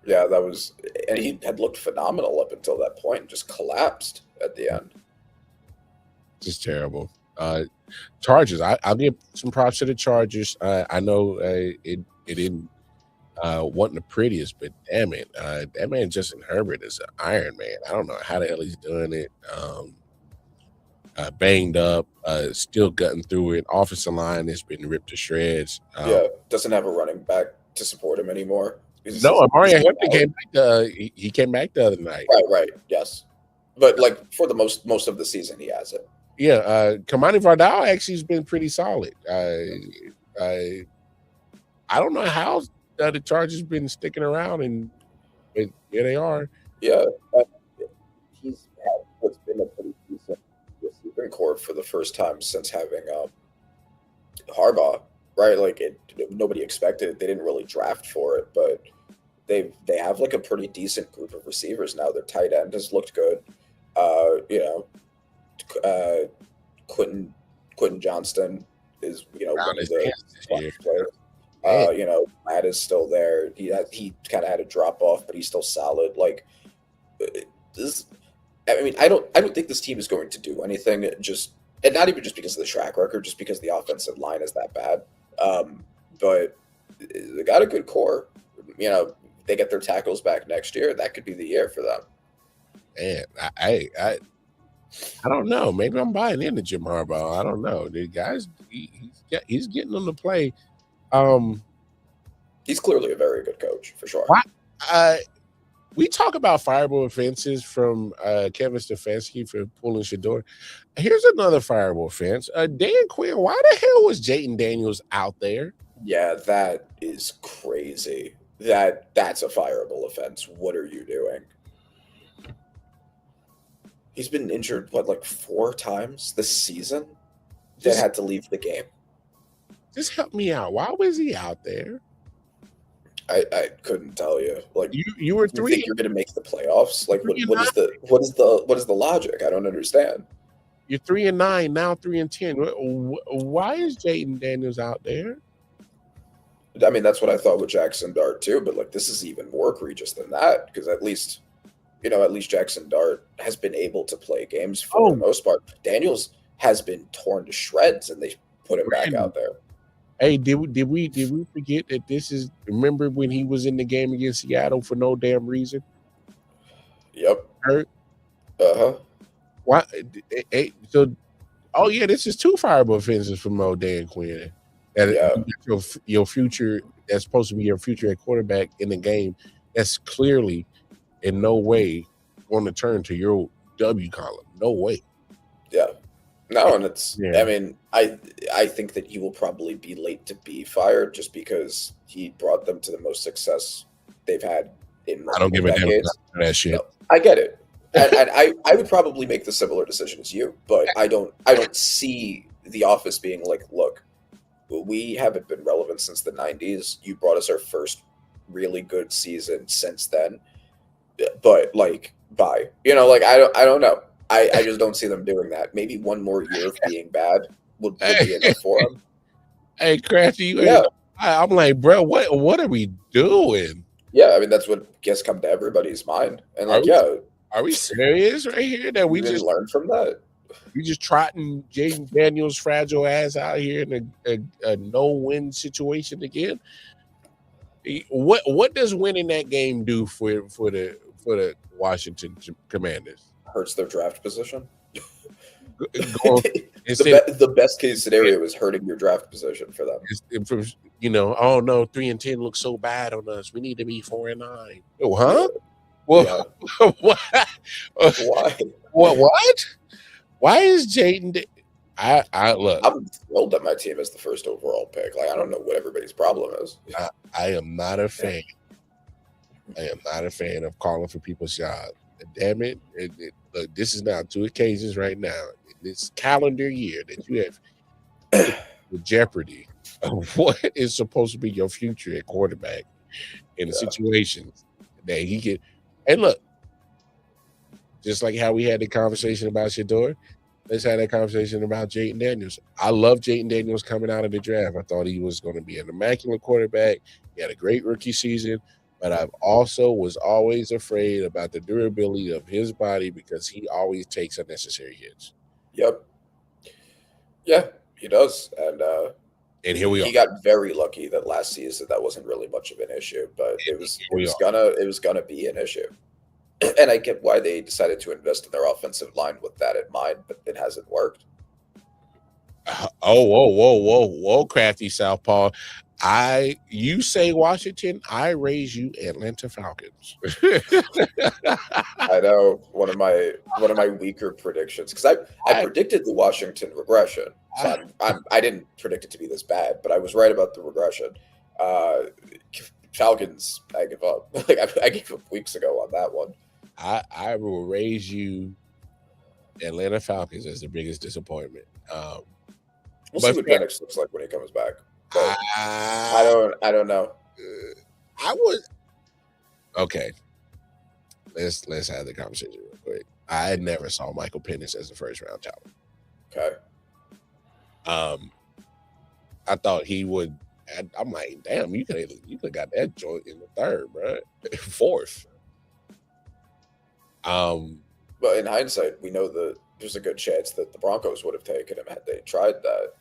S4: Yeah, that was, and he had looked phenomenal up until that point, and just collapsed at the end.
S1: Just terrible. Chargers. I'll give some props to the Chargers. I know it didn't wasn't the prettiest, but damn it, that man Justin Herbert is an Iron Man. I don't know how the hell he's doing it. Banged up, still gutting through it. Offensive line has been ripped to shreds.
S4: Yeah, doesn't have a running back to support him anymore.
S1: No, Amari Hampton came back. He came back the other night.
S4: Right, yes, but like for the most of the season, he has it.
S1: Yeah, Kamani Vardal actually has been pretty solid. I don't know how the Chargers been sticking around, but here they are.
S4: Yeah, he's had what's been a pretty decent receiving core for the first time since having Harbaugh. Right, like nobody expected it. They didn't really draft for it, but they have like a pretty decent group of receivers now. Their tight end has looked good. Quentin Johnston is one of the players. Matt is still there. He kind of had a drop off, but he's still solid. Like this, I mean, I don't think this team is going to do anything. And not even just because of the track record, just because the offensive line is that bad. But they got a good core. They get their tackles back next year. That could be the year for them.
S1: And I don't know. Maybe I'm buying into Jim Harbaugh. I don't know. The guys, he's getting them to play.
S4: He's clearly a very good coach for sure.
S1: We talk about fireable offenses from Kevin Stefanski for pulling Shador. Here's another fireable offense. Dan Quinn, why the hell was Jayden Daniels out there?
S4: Yeah, that is crazy. That's a fireable offense. What are you doing? He's been injured, like 4 times this season? That had to leave the game.
S1: Just help me out. Why was he out there?
S4: I couldn't tell you. Like
S1: you were 3.
S4: You think you're going to make the playoffs? Like what is the logic? I don't understand.
S1: You're 3-9 now, 3-10. Why is Jayden Daniels out there?
S4: I mean, that's what I thought with Jackson Dart too. But like, this is even more egregious than that because at least Jackson Dart has been able to play games for the most part. Daniels has been torn to shreds, and they put him back out there.
S1: Hey, did we forget that this is? Remember when he was in the game against Seattle for no damn reason?
S4: Yep.
S1: Hurt.
S4: What?
S1: So, this is 2 fireable offenses from Dan Quinn. Your future, that's supposed to be your future at quarterback in the game. That's clearly in no way going to turn to your W column. No way.
S4: Yeah. No, and it's. Yeah. I mean, I think that he will probably be late to be fired just because he brought them to the most success they've had in.
S1: I don't give a damn about that shit.
S4: No, I get it, and I would probably make the similar decision as you, but I don't see the office being like, look, we haven't been relevant since the '90s. You brought us our first really good season since then, but like, bye. I don't know. I just don't see them doing that. Maybe one more year of being bad would be enough for them.
S1: Hey, Crafty, I'm like, bro, what are we doing?
S4: Yeah, I mean that's what gets come to everybody's mind. And like,
S1: are we serious right here that we just
S4: learn from that?
S1: We just trotting Jayden Daniels' fragile ass out here in a no-win situation again. What does winning that game do for the Washington Commanders?
S4: Hurts their draft position. The best case scenario is hurting your draft position for them.
S1: 3-10 looks so bad on us. We need to be 4-9. Oh, huh? Well,
S4: yeah. Why?
S1: What? Why is Jayden? I look.
S4: I'm thrilled that my team is the first overall pick. Like, I don't know what everybody's problem is.
S1: I am not a fan. I am not a fan of calling for people's jobs. Damn it. Look, this is now 2 occasions right now in this calendar year that you have the jeopardy of what is supposed to be your future at quarterback in the situations that he can. And look, just like how we had the conversation about Shador, let's have that conversation about Jayden Daniels. I love Jayden Daniels coming out of the draft. I thought he was going to be an immaculate quarterback. He had a great rookie season, but I also was always afraid about the durability of his body because he always takes unnecessary hits.
S4: Yep. Yeah, he does.
S1: And here we are.
S4: He got very lucky that last season that wasn't really much of an issue, but it was gonna be an issue. And I get why they decided to invest in their offensive line with that in mind, but it hasn't worked.
S1: Whoa, crafty Southpaw. You say Washington, I raise you Atlanta Falcons.
S4: I know one of my weaker predictions because I predicted the Washington regression. So I didn't predict it to be this bad, but I was right about the regression. Falcons, I give up. Like I gave up weeks ago on that one.
S1: I will raise you Atlanta Falcons as the biggest disappointment.
S4: We'll see what Penix looks like when he comes back. I don't know.
S1: I would. Okay, let's have the conversation real quick. I never saw Michael Penix as a first round talent.
S4: Okay.
S1: I thought he would. I'm like, damn, you could have got that joint in the third, bro, fourth.
S4: But in hindsight, we know that there's a good chance that the Broncos would have taken him had they tried that.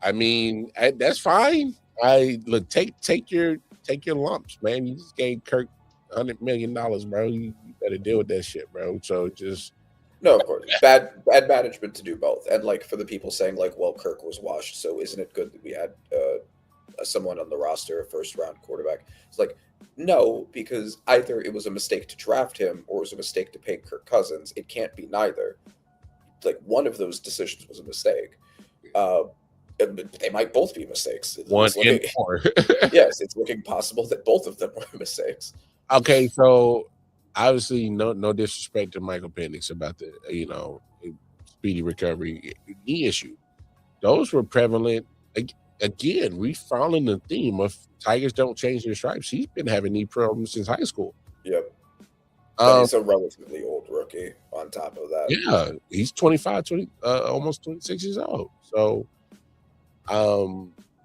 S1: I mean, that's fine. Look, take your lumps, man. You just gave Kirk $100 million, bro. You better deal with that shit, bro. So just
S4: no, of course, bad management to do both. And like for the people saying like, well, Kirk was washed, so isn't it good that we had someone on the roster, a first round quarterback? It's like, no, because either it was a mistake to draft him or it was a mistake to pay Kirk Cousins. It can't be neither. Like one of those decisions was a mistake. They might both be mistakes.
S1: One and four.
S4: Yes, it's looking possible that both of them were mistakes.
S1: Okay, so obviously, no disrespect to Michael Penix about the speedy recovery knee issue. Those were prevalent. Again, we following the theme of Tigers don't change their stripes. He's been having knee problems since high school.
S4: Yep. But he's a relatively old rookie on top of that.
S1: Yeah, he's 25, almost 26 years old. So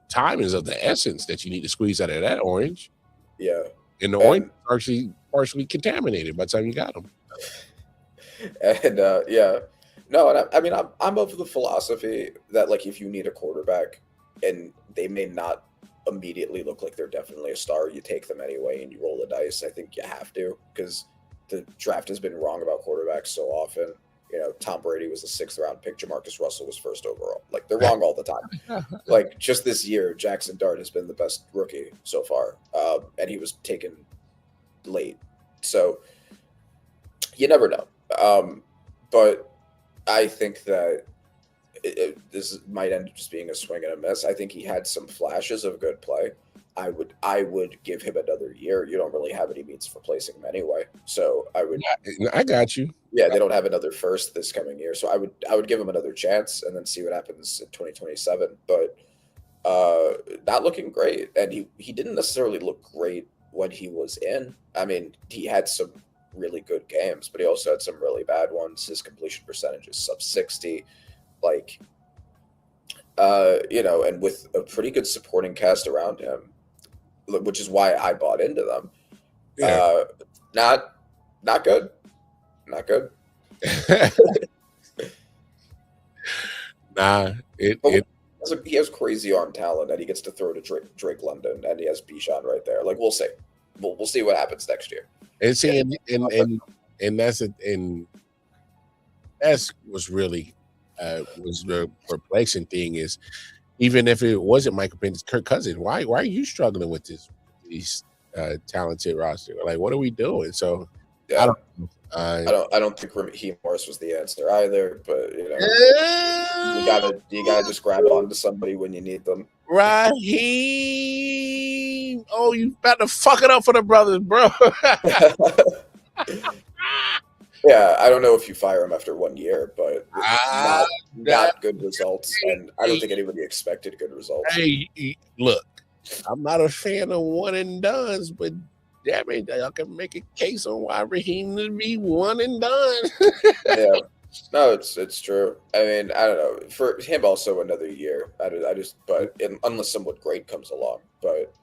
S1: time is of the essence that you need to squeeze out of that orange.
S4: Yeah.
S1: And the orange is actually partially contaminated by the time you got them.
S4: And yeah. No, and I mean I'm of the philosophy that like if you need a quarterback and they may not immediately look like they're definitely a star, you take them anyway and you roll the dice. I think you have to because the draft has been wrong about quarterbacks so often. You know, Tom Brady was a 6th round pick. Jamarcus Russell was first overall. Like they're wrong all the time. Like just this year, Jackson Dart has been the best rookie so far, and he was taken late. So you never know. But I think that this might end up just being a swing and a miss. I think he had some flashes of good play. I would give him another year. You don't really have any means for placing him anyway. So
S1: I got you.
S4: Yeah, they don't have another first this coming year. So I would give him another chance and then see what happens in 2027. But not looking great. And he didn't necessarily look great when he was in. I mean, he had some really good games, but he also had some really bad ones. His completion percentage is sub 60. Like, and with a pretty good supporting cast around him, which is why I bought into them.
S1: Yeah.
S4: Not good. Not good.
S1: Nah,
S4: he has crazy arm talent, and he gets to throw to Drake London, and he has Bijan right there. Like we'll see, we'll see what happens next year.
S1: And see, and that's was really was the perplexing thing is, even if it wasn't Michael Penix, Kirk Cousins, why are you struggling with these talented roster? Like, what are we doing? So
S4: yeah. I don't think Raheem Morris was the answer either, but you gotta just grab onto somebody when you need them.
S1: Raheem. Oh, you about to fuck it up for the brothers, bro.
S4: Yeah, I don't know if you fire him after 1 year, but not good results, and I don't think anybody expected good results.
S1: Hey, look, I'm not a fan of one and dones, but damn it, I can make a case on why Raheem would be one and done.
S4: Yeah, no, it's true. I mean, I don't know, for him also another year. Unless someone great comes along, but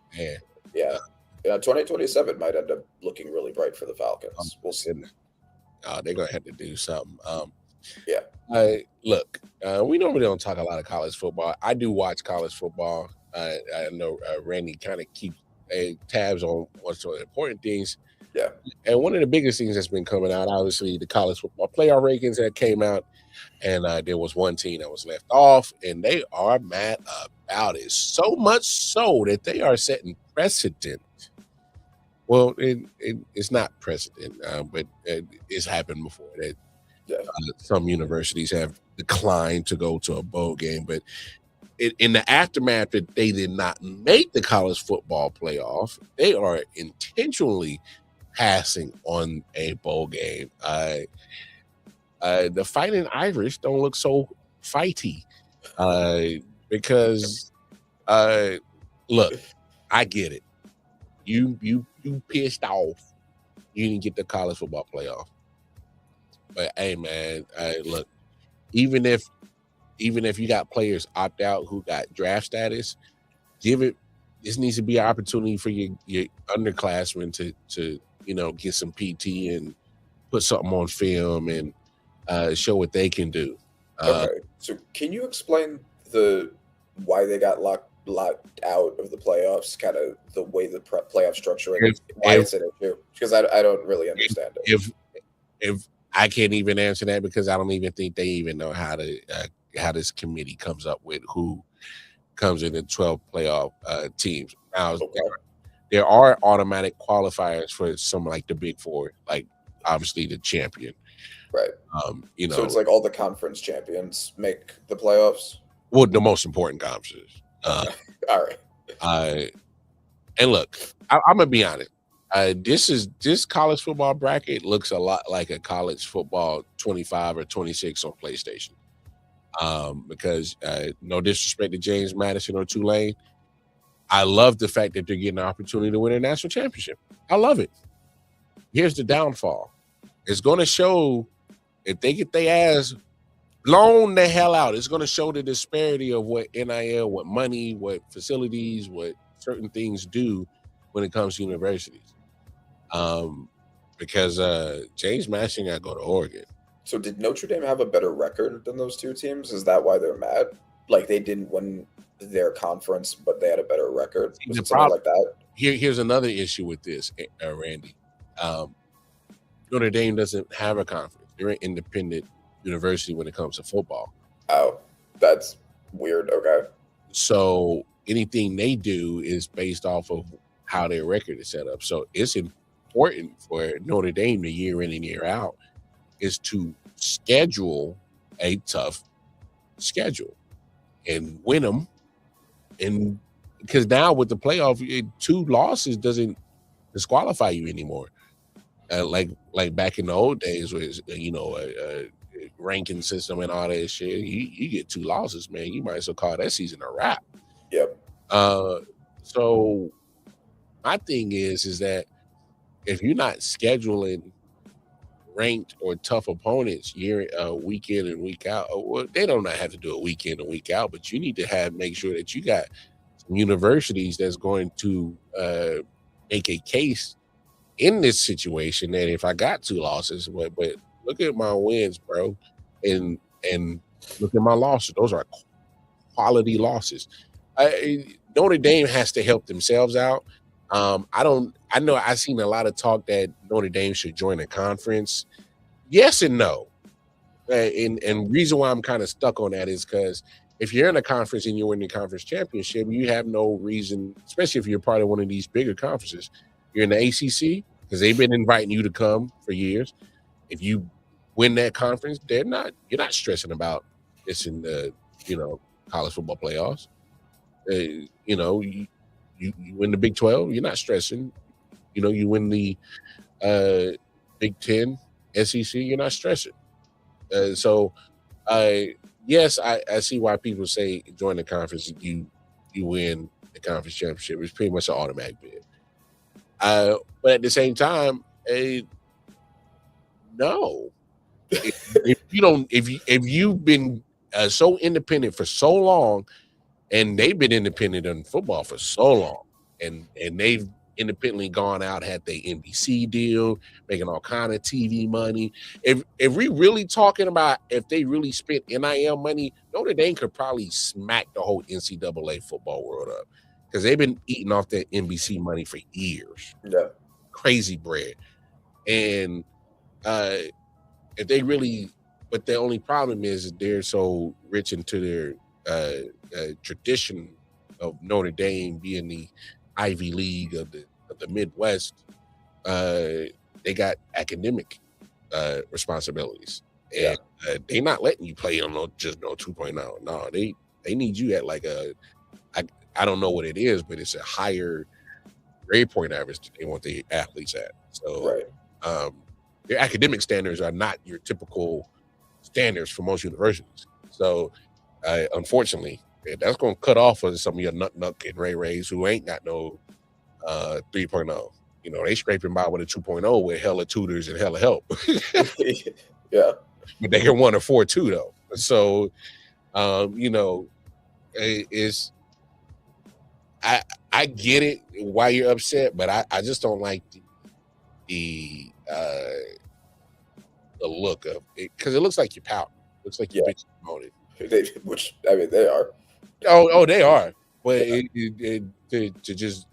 S4: yeah, 2027 might end up looking really bright for the Falcons. We'll see.
S1: They're gonna have to do something.
S4: Yeah.
S1: Look, we normally don't talk a lot of college football. I do watch college football. I know Randy kind of keeps tabs on what's the important things.
S4: Yeah.
S1: And one of the biggest things that's been coming out, obviously, the college football playoff rankings that came out, and there was one team that was left off, and they are mad about it. So much so that they are setting precedent. Well, it's not precedent, but it's happened before that some universities have declined to go to a bowl game. But in the aftermath that they did not make the college football playoff, they are intentionally passing on a bowl game. The Fighting Irish don't look so fighty because, look, I get it. You pissed off. You didn't get the college football playoff. But hey, man, look, even if you got players opt out who got draft status, this needs to be an opportunity for your underclassmen to get some PT and put something on film and show what they can do.
S4: Okay, so can you explain why they got locked out of the playoffs, kind of the way the playoff structure is, why it's an issue? Because I don't really understand it.
S1: If I can't even answer that, because I don't even think they even know how this committee comes up with who comes in the 12 playoff teams. Now, there are automatic qualifiers for some like the Big Four, like obviously the champion.
S4: Right. So it's like all the conference champions make the playoffs?
S1: Well, the most important conferences.
S4: All right.
S1: And look, I'm gonna be honest. This college football bracket looks a lot like a college football 25 or 26 on PlayStation. Because no disrespect to James Madison or Tulane, I love the fact that they're getting an opportunity to win a national championship. I love it. Here's the downfall. It's going to show if they get their ass blown the hell out. It's going to show the disparity of what NIL, what money, what facilities, what certain things do when it comes to universities. Because James Madison got to go to Oregon.
S4: So did Notre Dame have a better record than those two teams? Is that why they're mad? Like they didn't win their conference, but they had a better record? Was it something like that?
S1: Here's another issue with this, Randy. Notre Dame doesn't have a conference. They're an independent university when it comes to football.
S4: Oh, that's weird. Okay.
S1: So anything they do is based off of how their record is set up. So it's important for Notre Dame to year in and year out is to schedule a tough schedule and win them. And because now with the playoff, 2 losses doesn't disqualify you anymore. Like back in the old days, where a ranking system and all that shit, you get 2 losses, man. You might as well call that season a wrap.
S4: Yep.
S1: So my thing is that if you're not scheduling ranked or tough opponents week in and week out, well, they don't have to do it week in and week out, but you need to make sure that you got some universities that's going to make a case in this situation that if I got 2 losses, but look at my wins, bro, and look at my losses. Those are quality losses. Notre Dame has to help themselves out. I know I've seen a lot of talk that Notre Dame should join a conference. Yes and no. And reason why I'm kind of stuck on that is because if you're in a conference and you're winning the conference championship, you have no reason, especially if you're part of one of these bigger conferences. You're in the ACC because they've been inviting you to come for years. if you win that conference, you're not stressing about this in the college football playoffs. You win the Big 12, you're not stressing. You win the Big 10, SEC, you're not stressing. So yes, I see why people say join the conference, you win the conference championship. It's pretty much an automatic bid. But at the same time, no. If you've been so independent for so long, and they've been independent in football for so long, and they've independently gone out, had their NBC deal, making all kind of TV money. If we really talking about if they really spent NIL money, Notre Dame could probably smack the whole NCAA football world up, because they've been eating off that NBC money for years.
S4: Yeah,
S1: crazy bread. And if they really, but the only problem is they're so rich into their tradition of Notre Dame being the Ivy League of the Midwest. They got academic responsibilities, and they're not letting you play on no 2.0. No, they need you at like I don't know what it is, but it's a higher grade point average that they want the athletes at. So their academic standards are not your typical standards for most universities. So unfortunately, that's going to cut off of some of your nut and Ray Rays who ain't got no 3.0. They scraping by with a 2.0 with hella tutors and hella help.
S4: Yeah.
S1: But they can 1 or 4 too, though. So, it's I get it why you're upset, but I just don't like the look of it, because it looks like you're pouting. Looks like you're bitching about it.
S4: Which I mean, they are.
S1: Oh, they are. But to just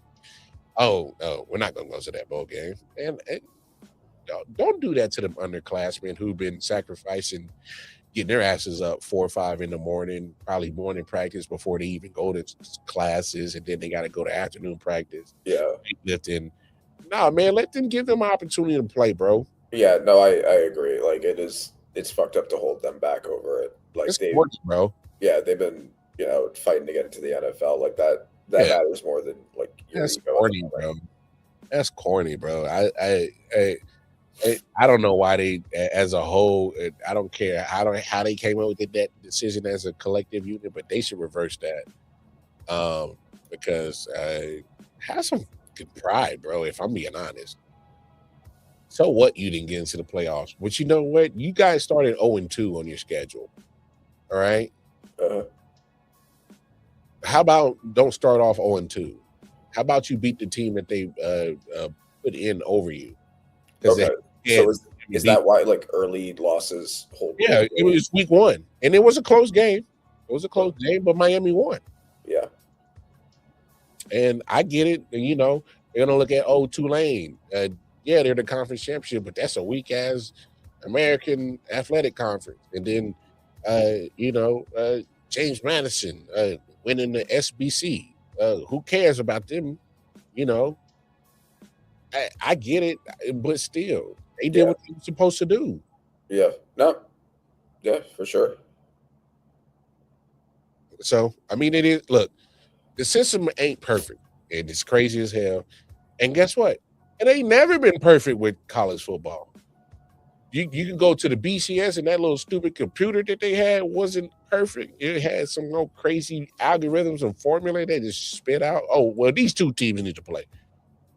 S1: we're not gonna go to that bowl game, and don't do that to them underclassmen who've been sacrificing, getting their asses up 4 or 5 in the morning, probably morning practice before they even go to classes, and then they got to go to afternoon practice.
S4: Yeah,
S1: lifting. Nah, man, let them give them an opportunity to play, bro.
S4: Yeah, no, I agree. Like it's fucked up to hold them back over it. Like
S1: it's sports, bro.
S4: Yeah, they've been fighting to get into the NFL. Like that matters more than like
S1: that's corny, bro. That's corny, bro. I don't know why they, as a whole, I don't care how they came up with that decision as a collective unit, but they should reverse that. Because have some good pride, bro. If I'm being honest. So what you didn't get into the playoffs? But you know what? You guys started 0-2 on your schedule. All right. How about don't start off 0-2? How about you beat the team that they put in over you?
S4: Okay. So is that why like early losses hold?
S1: Yeah, it was week 1, and it was a close game. It was a close game, but Miami won.
S4: Yeah.
S1: And I get it. And, they're gonna look at Tulane. Yeah, they're the conference championship, but that's a weak ass American Athletic Conference. And then, James Madison winning the SBC. Who cares about them? I get it, but still, they did what they were supposed to do.
S4: Yeah. No. Yeah, for sure.
S1: So, I mean, it is. Look, the system ain't perfect, and it's crazy as hell. And guess what? It ain't never been perfect with college football. You can go to the BCS, and that little stupid computer that they had wasn't perfect. It had some little crazy algorithms and formula they just spit out. Oh, well, these 2 teams need to play.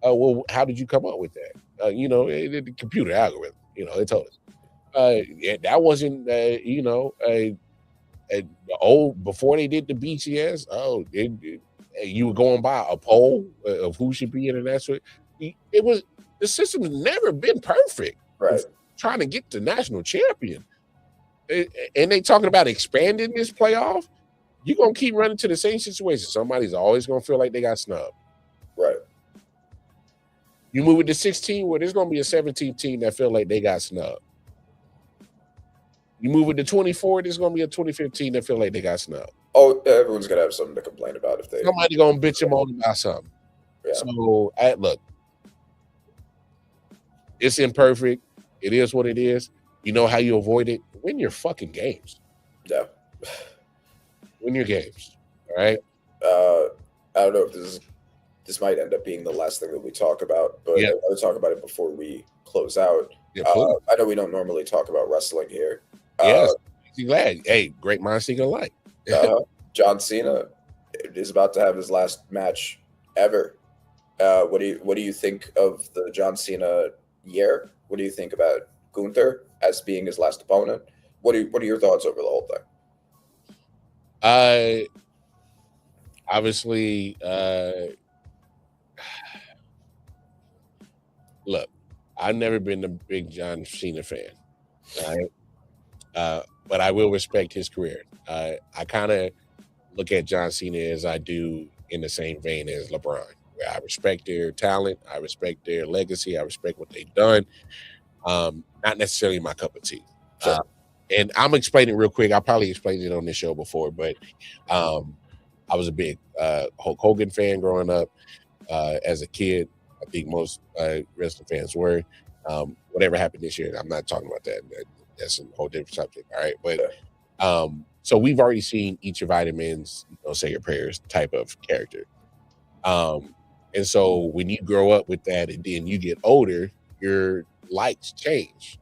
S1: Well, how did you come up with that? The computer algorithm. They told us. That wasn't. Before they did the BCS. You were going by a poll of who should be in the national. It was the system's never been perfect.
S4: Right.
S1: Trying to get the national champion, and they talking about expanding this playoff. You're gonna keep running to the same situation. Somebody's always gonna feel like they got snubbed.
S4: Right.
S1: You move it to 16, where there's gonna be a 17th team that feel like they got snubbed. You move it to 24, there's gonna be a 2015 that feel like they got snubbed.
S4: Oh, everyone's gonna have something to complain about if they.
S1: Somebody gonna bitch them on about something. Yeah. So look, it's imperfect. It is what it is. You know how you avoid it? Win your fucking games.
S4: Yeah.
S1: Win your games. All right.
S4: I don't know if this might end up being the last thing that we talk about, but
S1: Yeah.
S4: I want to talk about it before we close out.
S1: Yeah, please.
S4: I know we don't normally talk about wrestling here.
S1: Yes. Glad. Hey, great minds think alike.
S4: John Cena is about to have his last match ever. What do you think of the John Cena year? What do you think about Gunther as being his last opponent? What are your thoughts over the whole thing?
S1: Obviously, look, I've never been a big John Cena fan, right? But I will respect his career. I kind of look at John Cena as I do in the same vein as LeBron, where I respect their talent, I respect their legacy, I respect what they've done. Not necessarily my cup of tea.
S4: Sure.
S1: And I'm explaining real quick. I probably explained it on this show before, but I was a big Hulk Hogan fan growing up as a kid. I think most wrestling fans were. Whatever happened this year, I'm not talking about that. That's a whole different subject. All right. But so we've already seen each of Vitamins, say your prayers type of character. And so when you grow up with that and then you get older, your likes change.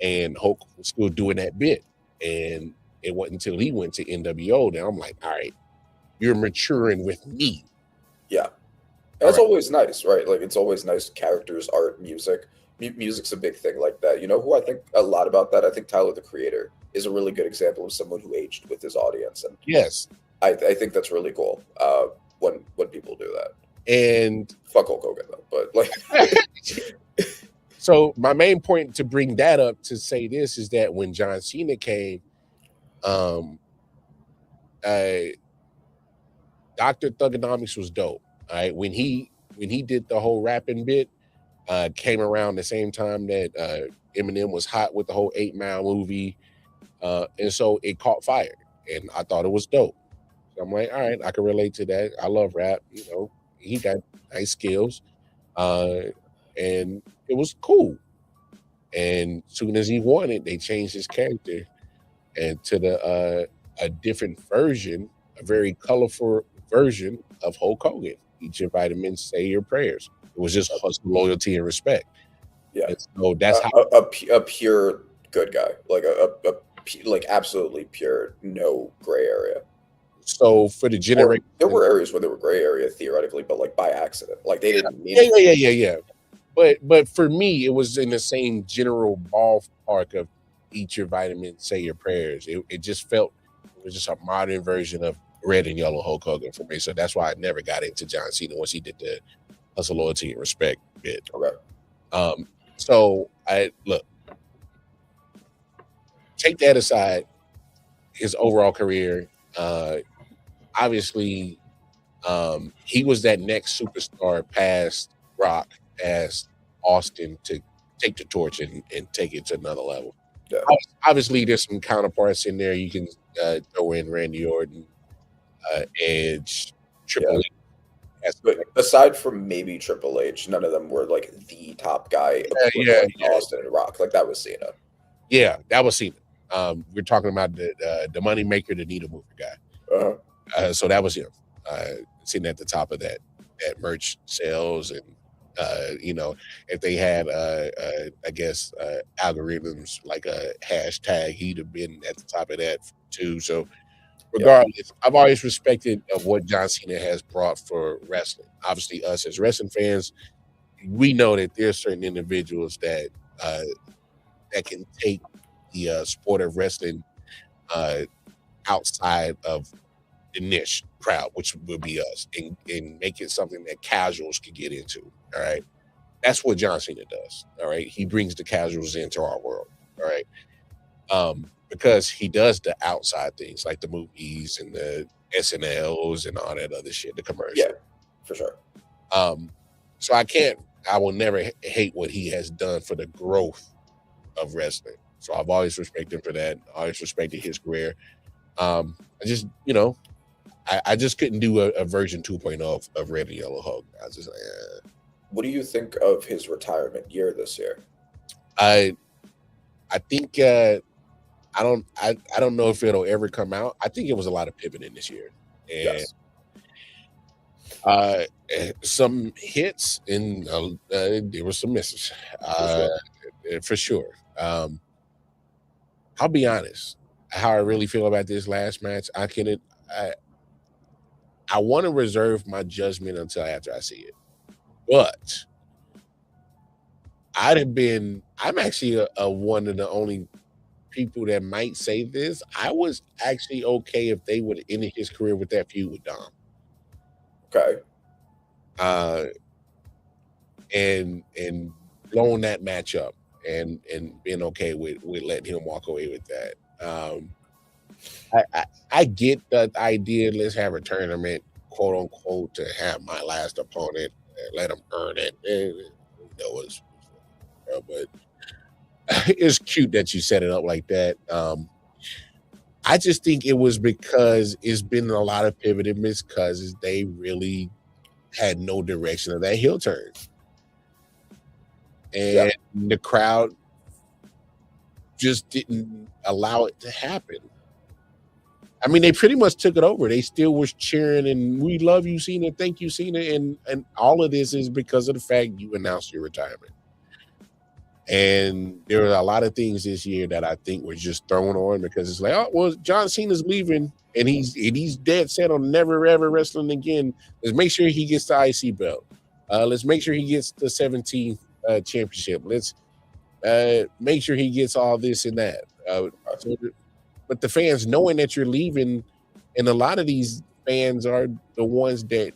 S1: And Hulk was still doing that bit. And it wasn't until he went to NWO that I'm like, all right, you're maturing with me.
S4: Yeah. And that's always nice, right? Like, it's always nice. Characters, art, music. Music's a big thing like that. You know who I think a lot about that? I think Tyler, the Creator, is a really good example of someone who aged with his audience. And
S1: yes,
S4: I think that's really cool when people do that.
S1: And
S4: fuck Hulk Hogan, though. But like...
S1: So my main point to bring that up to say this is that when John Cena came, Dr. Thugonomics was dope. All right. When he did the whole rapping bit, came around the same time that Eminem was hot with the whole 8 Mile movie. And so it caught fire. And I thought it was dope. So I'm like, all right, I can relate to that. I love rap. He got nice skills. And it was cool. And soon as he won it, they changed his character and to a different version, a very colorful version of Hulk Hogan. Each of Vitamins say your prayers. It was just hustle, loyalty, and respect.
S4: Yeah.
S1: And so that's how
S4: a pure good guy, like like absolutely pure, no gray area.
S1: So for the generation,
S4: there were areas where there were gray area theoretically, but like by accident, like they didn't mean
S1: yeah. But for me, it was in the same general ballpark of eat your vitamins, say your prayers. It just felt it was just a modern version of red and yellow Hulk Hogan for me. So that's why I never got into John Cena once he did the hustle, loyalty, and respect bit.
S4: Okay.
S1: So I look, take that aside, his overall career, obviously, he was that next superstar past Rock, past Austin to take the torch and take it to another level.
S4: Yeah.
S1: Obviously, there's some counterparts in there. You can throw in Randy Orton, Edge, Triple H.
S4: But aside from maybe Triple H, none of them were like the top guy. Austin and Rock, like that was Cena.
S1: Yeah, that was Cena. We're talking about the money maker, the needle mover guy. So that was him. Sitting at the top of that merch sales, and if they had I guess algorithms like a hashtag, he'd have been at the top of that too. So regardless, I've always respected of what John Cena has brought for wrestling. Obviously, us as wrestling fans, we know that there's certain individuals that can take the sport of wrestling outside of the niche crowd, which will be us, and make it something that casuals can get into. All right. That's what John Cena does. All right. He brings the casuals into our world. All right. Because he does the outside things like the movies and the SNLs and all that other shit, the commercials.
S4: Yeah, for sure.
S1: So I will never hate what he has done for the growth of wrestling. So I've always respected him for that. I always respected his career. I just, I just couldn't do a version 2.0 of Red and Yellow Hulk. I was just like,
S4: What do you think of his retirement year this year?
S1: I think I don't know if it'll ever come out. I think it was a lot of pivoting this year, and
S4: Yes,
S1: uh, some hits and there were some misses,
S4: for sure.
S1: for sure. I'll be honest. How I really feel about this last match, I I want to reserve my judgment until after I see it, but I'm actually a one of the only people that might say this. I was actually okay if they would end his career with that feud with Dom.
S4: Okay.
S1: Uh, and blowing that match up and being okay with letting him walk away with that. I get the idea. Let's have a tournament, quote unquote, to have my last opponent and let him earn it. And, but it's cute that you set it up like that. I just think it was because it's been a lot of pivoted because they really had no direction of that heel turn.
S4: Yeah.
S1: And the crowd just didn't allow it to happen. I mean, they pretty much took it over. They still was cheering and we love you, Cena. Thank you, Cena. And all of this is because of the fact you announced your retirement. And there are a lot of things this year that I think were just thrown on because it's like, oh well, John Cena's leaving and he's dead set on never ever wrestling again. Let's make sure he gets the IC belt. Let's make sure he gets the 17th championship. Let's make sure he gets all this and that. But the fans knowing that you're leaving, and a lot of these fans are the ones that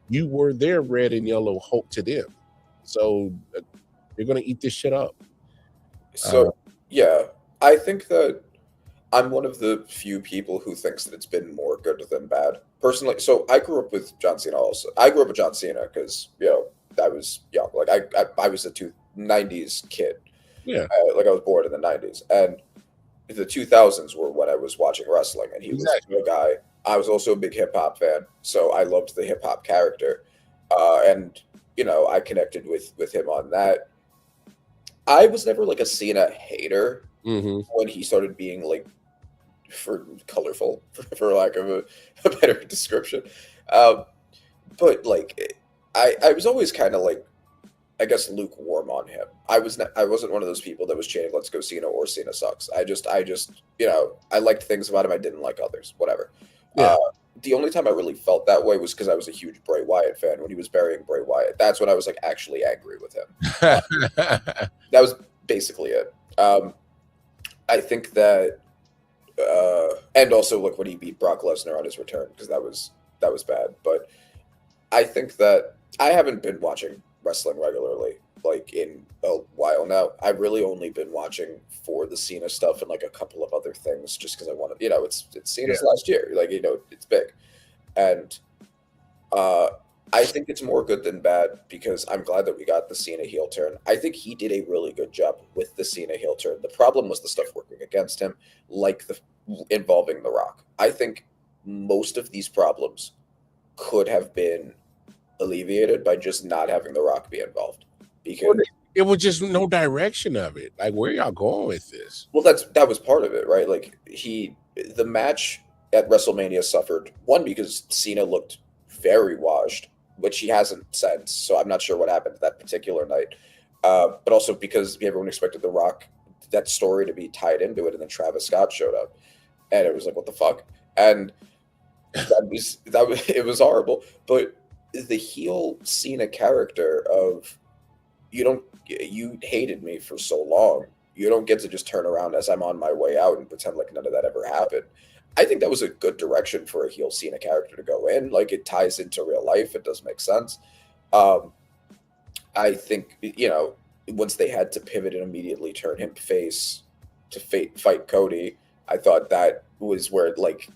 S1: you were their red and yellow hope to them. So they're going to eat this shit up.
S4: So yeah, I think that I'm one of the few people who thinks that it's been more good than bad. Personally, so I grew up with John Cena also. I grew up with John Cena because, I was young. Like I was a 90s kid.
S1: Yeah.
S4: Like I was born in the 90s. And the 2000s were when I was watching wrestling. And he was a guy. I was also a big hip hop fan. So I loved the hip hop character. And, I connected with him on that. I was never like a Cena hater when he started being like colorful, for lack of a better description. But like, I was always kind of like, I guess, lukewarm on him. I wasn't one of those people that was chanting "Let's go Cena" or "Cena sucks." I just, I liked things about him. I didn't like others. Whatever.
S1: Yeah.
S4: The only time I really felt that way was because I was a huge Bray Wyatt fan. When he was burying Bray Wyatt, that's when I was like actually angry with him. That was basically it. I think that, and also like when he beat Brock Lesnar on his return, because that was bad. But I think that I haven't been watching wrestling regularly like in a while now. I've really only been watching for the Cena stuff and like a couple of other things just because I want to, it's Cena's last year, like, it's big. And I think it's more good than bad because I'm glad that we got the Cena heel turn. I think he did a really good job with the Cena heel turn. The problem was the stuff working against him, like involving The Rock. I think most of these problems could have been alleviated by just not having The Rock be involved. Because
S1: it was just no direction of it. Like, where y'all going with this?
S4: Well, that was part of it, right? Like the match at WrestleMania suffered one because Cena looked very washed, which he hasn't since. So I'm not sure what happened that particular night. But also because everyone expected The Rock, that story, to be tied into it, and then Travis Scott showed up, and it was like, what the fuck? And it was horrible. But the heel Cena character of you hated me for so long. You don't get to just turn around as I'm on my way out and pretend like none of that ever happened. I think that was a good direction for a heel Cena character to go in. Like, it ties into real life. It does make sense. I think, once they had to pivot and immediately turn him face to fight Cody, I thought that was where, like,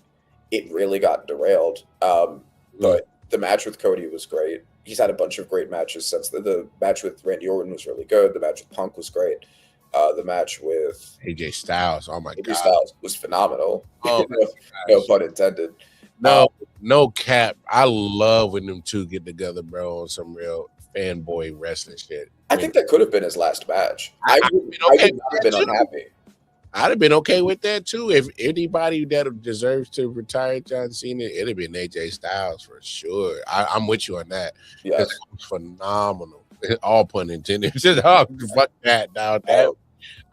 S4: it really got derailed. But the match with Cody was great. He's had a bunch of great matches since. The match with Randy Orton was really good. The match with Punk was great. The match with
S1: AJ Styles, oh my god,
S4: AJ Styles was phenomenal.
S1: Oh,
S4: no pun intended.
S1: No cap. I love when them two get together, bro, on some real fanboy wrestling shit.
S4: I think that could have been his last match. I
S1: I'd
S4: would,
S1: been
S4: I
S1: okay
S4: would not
S1: with
S4: have been
S1: that, too.
S4: unhappy.
S1: I'd have been okay with that too. If anybody that deserves to retire John Cena, it'd have been AJ Styles for sure. I'm with you on that.
S4: Yes.
S1: Because it was phenomenal. All pun intended. Just fuck that now. That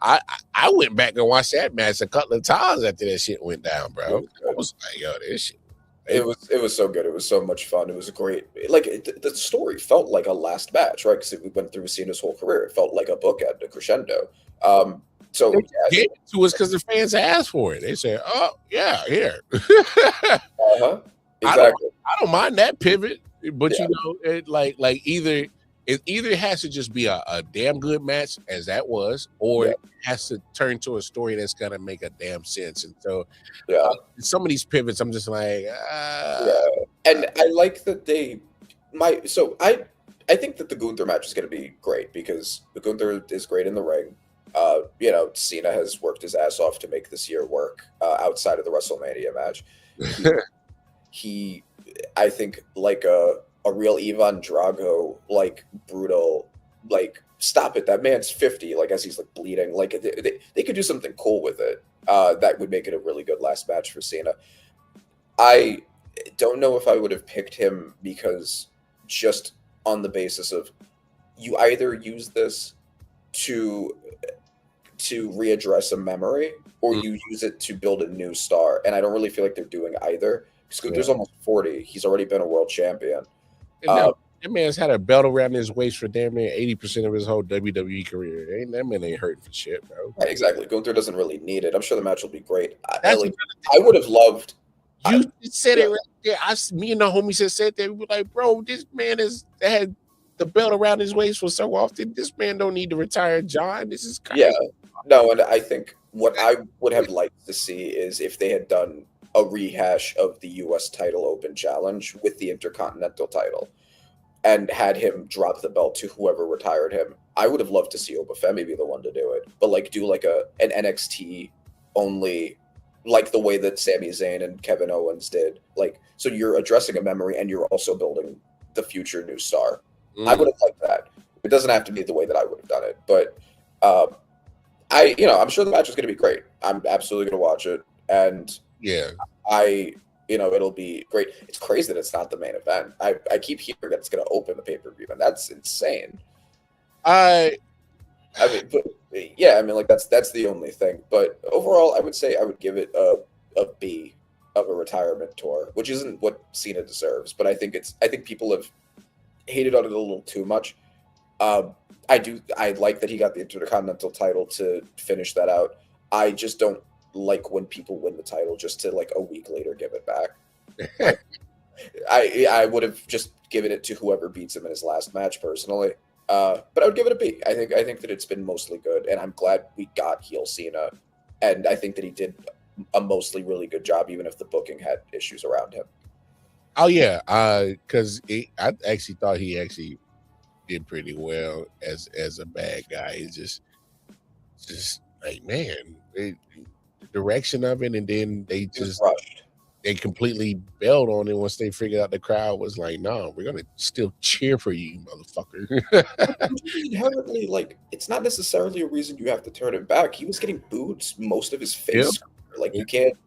S1: I went back and watched that match a couple of times after that shit went down, bro. I was like, yo, this shit.
S4: It was so good. It was so much fun. It was a great, like the story felt like a last match, right? Because we went through Cena's whole career. It felt like a bookend, a crescendo. So
S1: they gave it to us because the fans asked for it. They said, "Oh yeah, here."
S4: Exactly.
S1: I don't mind that pivot, but you know, it either has to just be a damn good match as that was, or it has to turn to a story that's gonna make a damn sense. And so, some of these pivots, I'm just like,
S4: And I like that I think that the Gunther match is going to be great because the Gunther is great in the ring. You know, Cena has worked his ass off to make this year work outside of the WrestleMania match. He I think, like a real Ivan Drago, like brutal, like stop it. That man's 50, like as he's like bleeding. Like they could do something cool with it. That would make it a really good last match for Cena. I don't know if I would have picked him because just on the basis of you either use this to readdress a memory or you use it to build a new star. And I don't really feel like they're doing either. Scooter's almost 40. He's already been a world champion.
S1: That man's had a belt around his waist for damn near 80% of his whole WWE career. That man ain't hurting for shit, bro.
S4: Right, exactly. Gunther doesn't really need it. I'm sure the match will be great. I would have loved.
S1: You said it right there. Me and the homies said that. We were like, bro, this man had the belt around his waist for so often. This man don't need to retire, John. This is crazy.
S4: Yeah. No, and I think what I would have liked to see is if they had done a rehash of the U.S. title open challenge with the Intercontinental title and had him drop the belt to whoever retired him. I would have loved to see Obafemi be the one to do it, but like do like an NXT only, like the way that Sami Zayn and Kevin Owens did. Like, so you're addressing a memory and you're also building the future new star. I would have liked that. It doesn't have to be the way that I would have done it, but I'm sure the match is going to be great. I'm absolutely going to watch it, and it'll be great. It's crazy that it's not the main event. I keep hearing that it's going to open the pay-per-view, and that's insane. Like that's the only thing. But overall, I would say I would give it a B of a retirement tour, which isn't what Cena deserves. But I think people have hated on it a little too much. I like that he got the Intercontinental title to finish that out. I just don't like when people win the title just to like a week later give it back. I would have just given it to whoever beats him in his last match personally. But I would give it a B. I think that it's been mostly good, and I'm glad we got heel Cena, and I think that he did a mostly really good job, even if the booking had issues around him.
S1: Oh yeah, because I actually thought he actually did pretty well as a bad guy. It's just like, man, the direction of it, and then they just
S4: rushed.
S1: They completely bailed on it once they figured out the crowd was like, no, we're gonna still cheer for you, motherfucker.
S4: Inherently, like, it's not necessarily a reason you have to turn him back. He was getting booed most of his face. Yep. Like you can't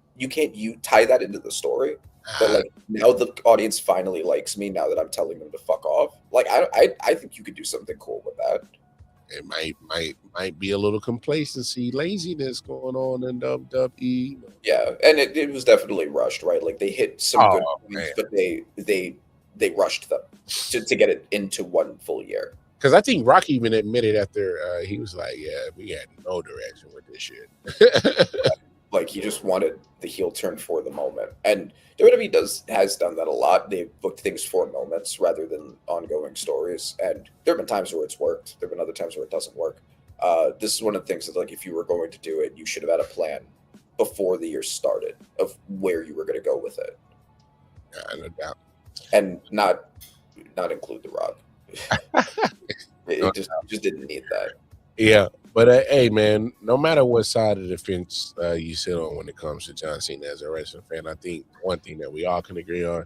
S4: tie that into the story. But like now the audience finally likes me now that I'm telling them to fuck off. Like I think you could do something cool with that.
S1: It might be a little complacency, laziness going on in WWE.
S4: Yeah, and it was definitely rushed, right? Like they hit some good points, but they rushed them to get it into one full year.
S1: Because I think Rocky even admitted after he was like, "Yeah, we had no direction with this shit."
S4: Like he just wanted the heel turn for the moment, and WWE has done that a lot. They've booked things for moments rather than ongoing stories, and there have been times where it's worked. There have been other times where it doesn't work. This is one of the things that, like, if you were going to do it, you should have had a plan before the year started of where you were going to go with it.
S1: Yeah, no doubt.
S4: And not include The Rock. It just didn't need that.
S1: Yeah, but hey, man, no matter what side of the fence you sit on when it comes to John Cena as a wrestling fan, I think one thing that we all can agree on,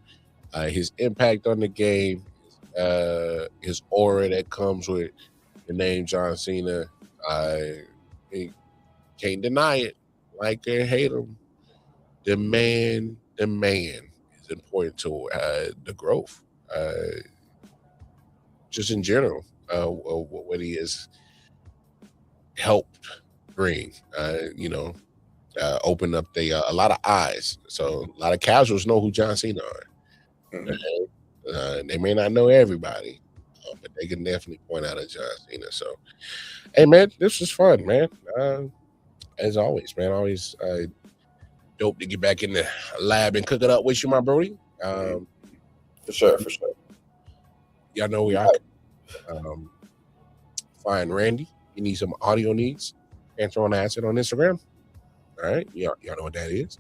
S1: his impact on the game, his his aura that comes with the name John Cena. I can't deny it. Like or hate him, the man is important to the growth. Just in general, what he has helped bring, open up a lot of eyes. So a lot of casuals know who John Cena are.
S4: Mhm.
S1: They may not know everybody, but they can definitely point out a John Cena. So, hey man, this was fun, man. As always, man, always dope to get back in the lab and cook it up with you, my brody.
S4: For sure.
S1: Y'all know we are. Find Randy. You need some audio needs. Answer on Acid on Instagram. All right, y'all know what that is.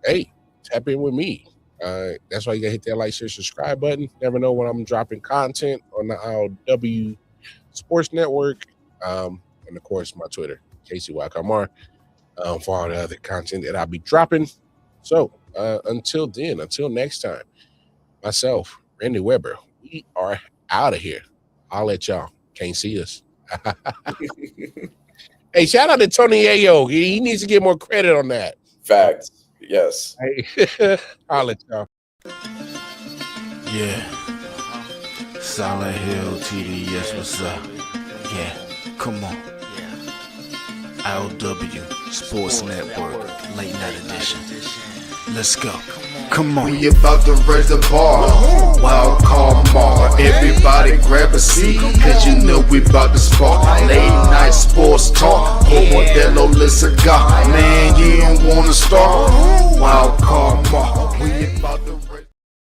S1: Hey, tap in with me. That's why you gotta hit that like, share, subscribe button. Never know when I'm dropping content on the I.O.W. Sports Network. And of course, my Twitter, KCYKamar, for all the other content that I'll be dropping. So until next time, myself, Randy Weber, we are out of here. I'll let y'all. Can't see us. Hey, shout out to Tony Ayo. He needs to get more credit on that.
S4: Facts. Yes.
S1: Hey, I'll let y'all.
S2: Yeah. Solid Hill TD, yes, what's up? Yeah, come on. I.O.W. Sports Network, late night edition. Let's go. Come on.
S3: We about to raise the bar. Wild card Mar. Everybody grab a seat, cause you know we about to spark. Late night sports talk. Modelo cigar. Man, you don't wanna start. Wild card Mar. We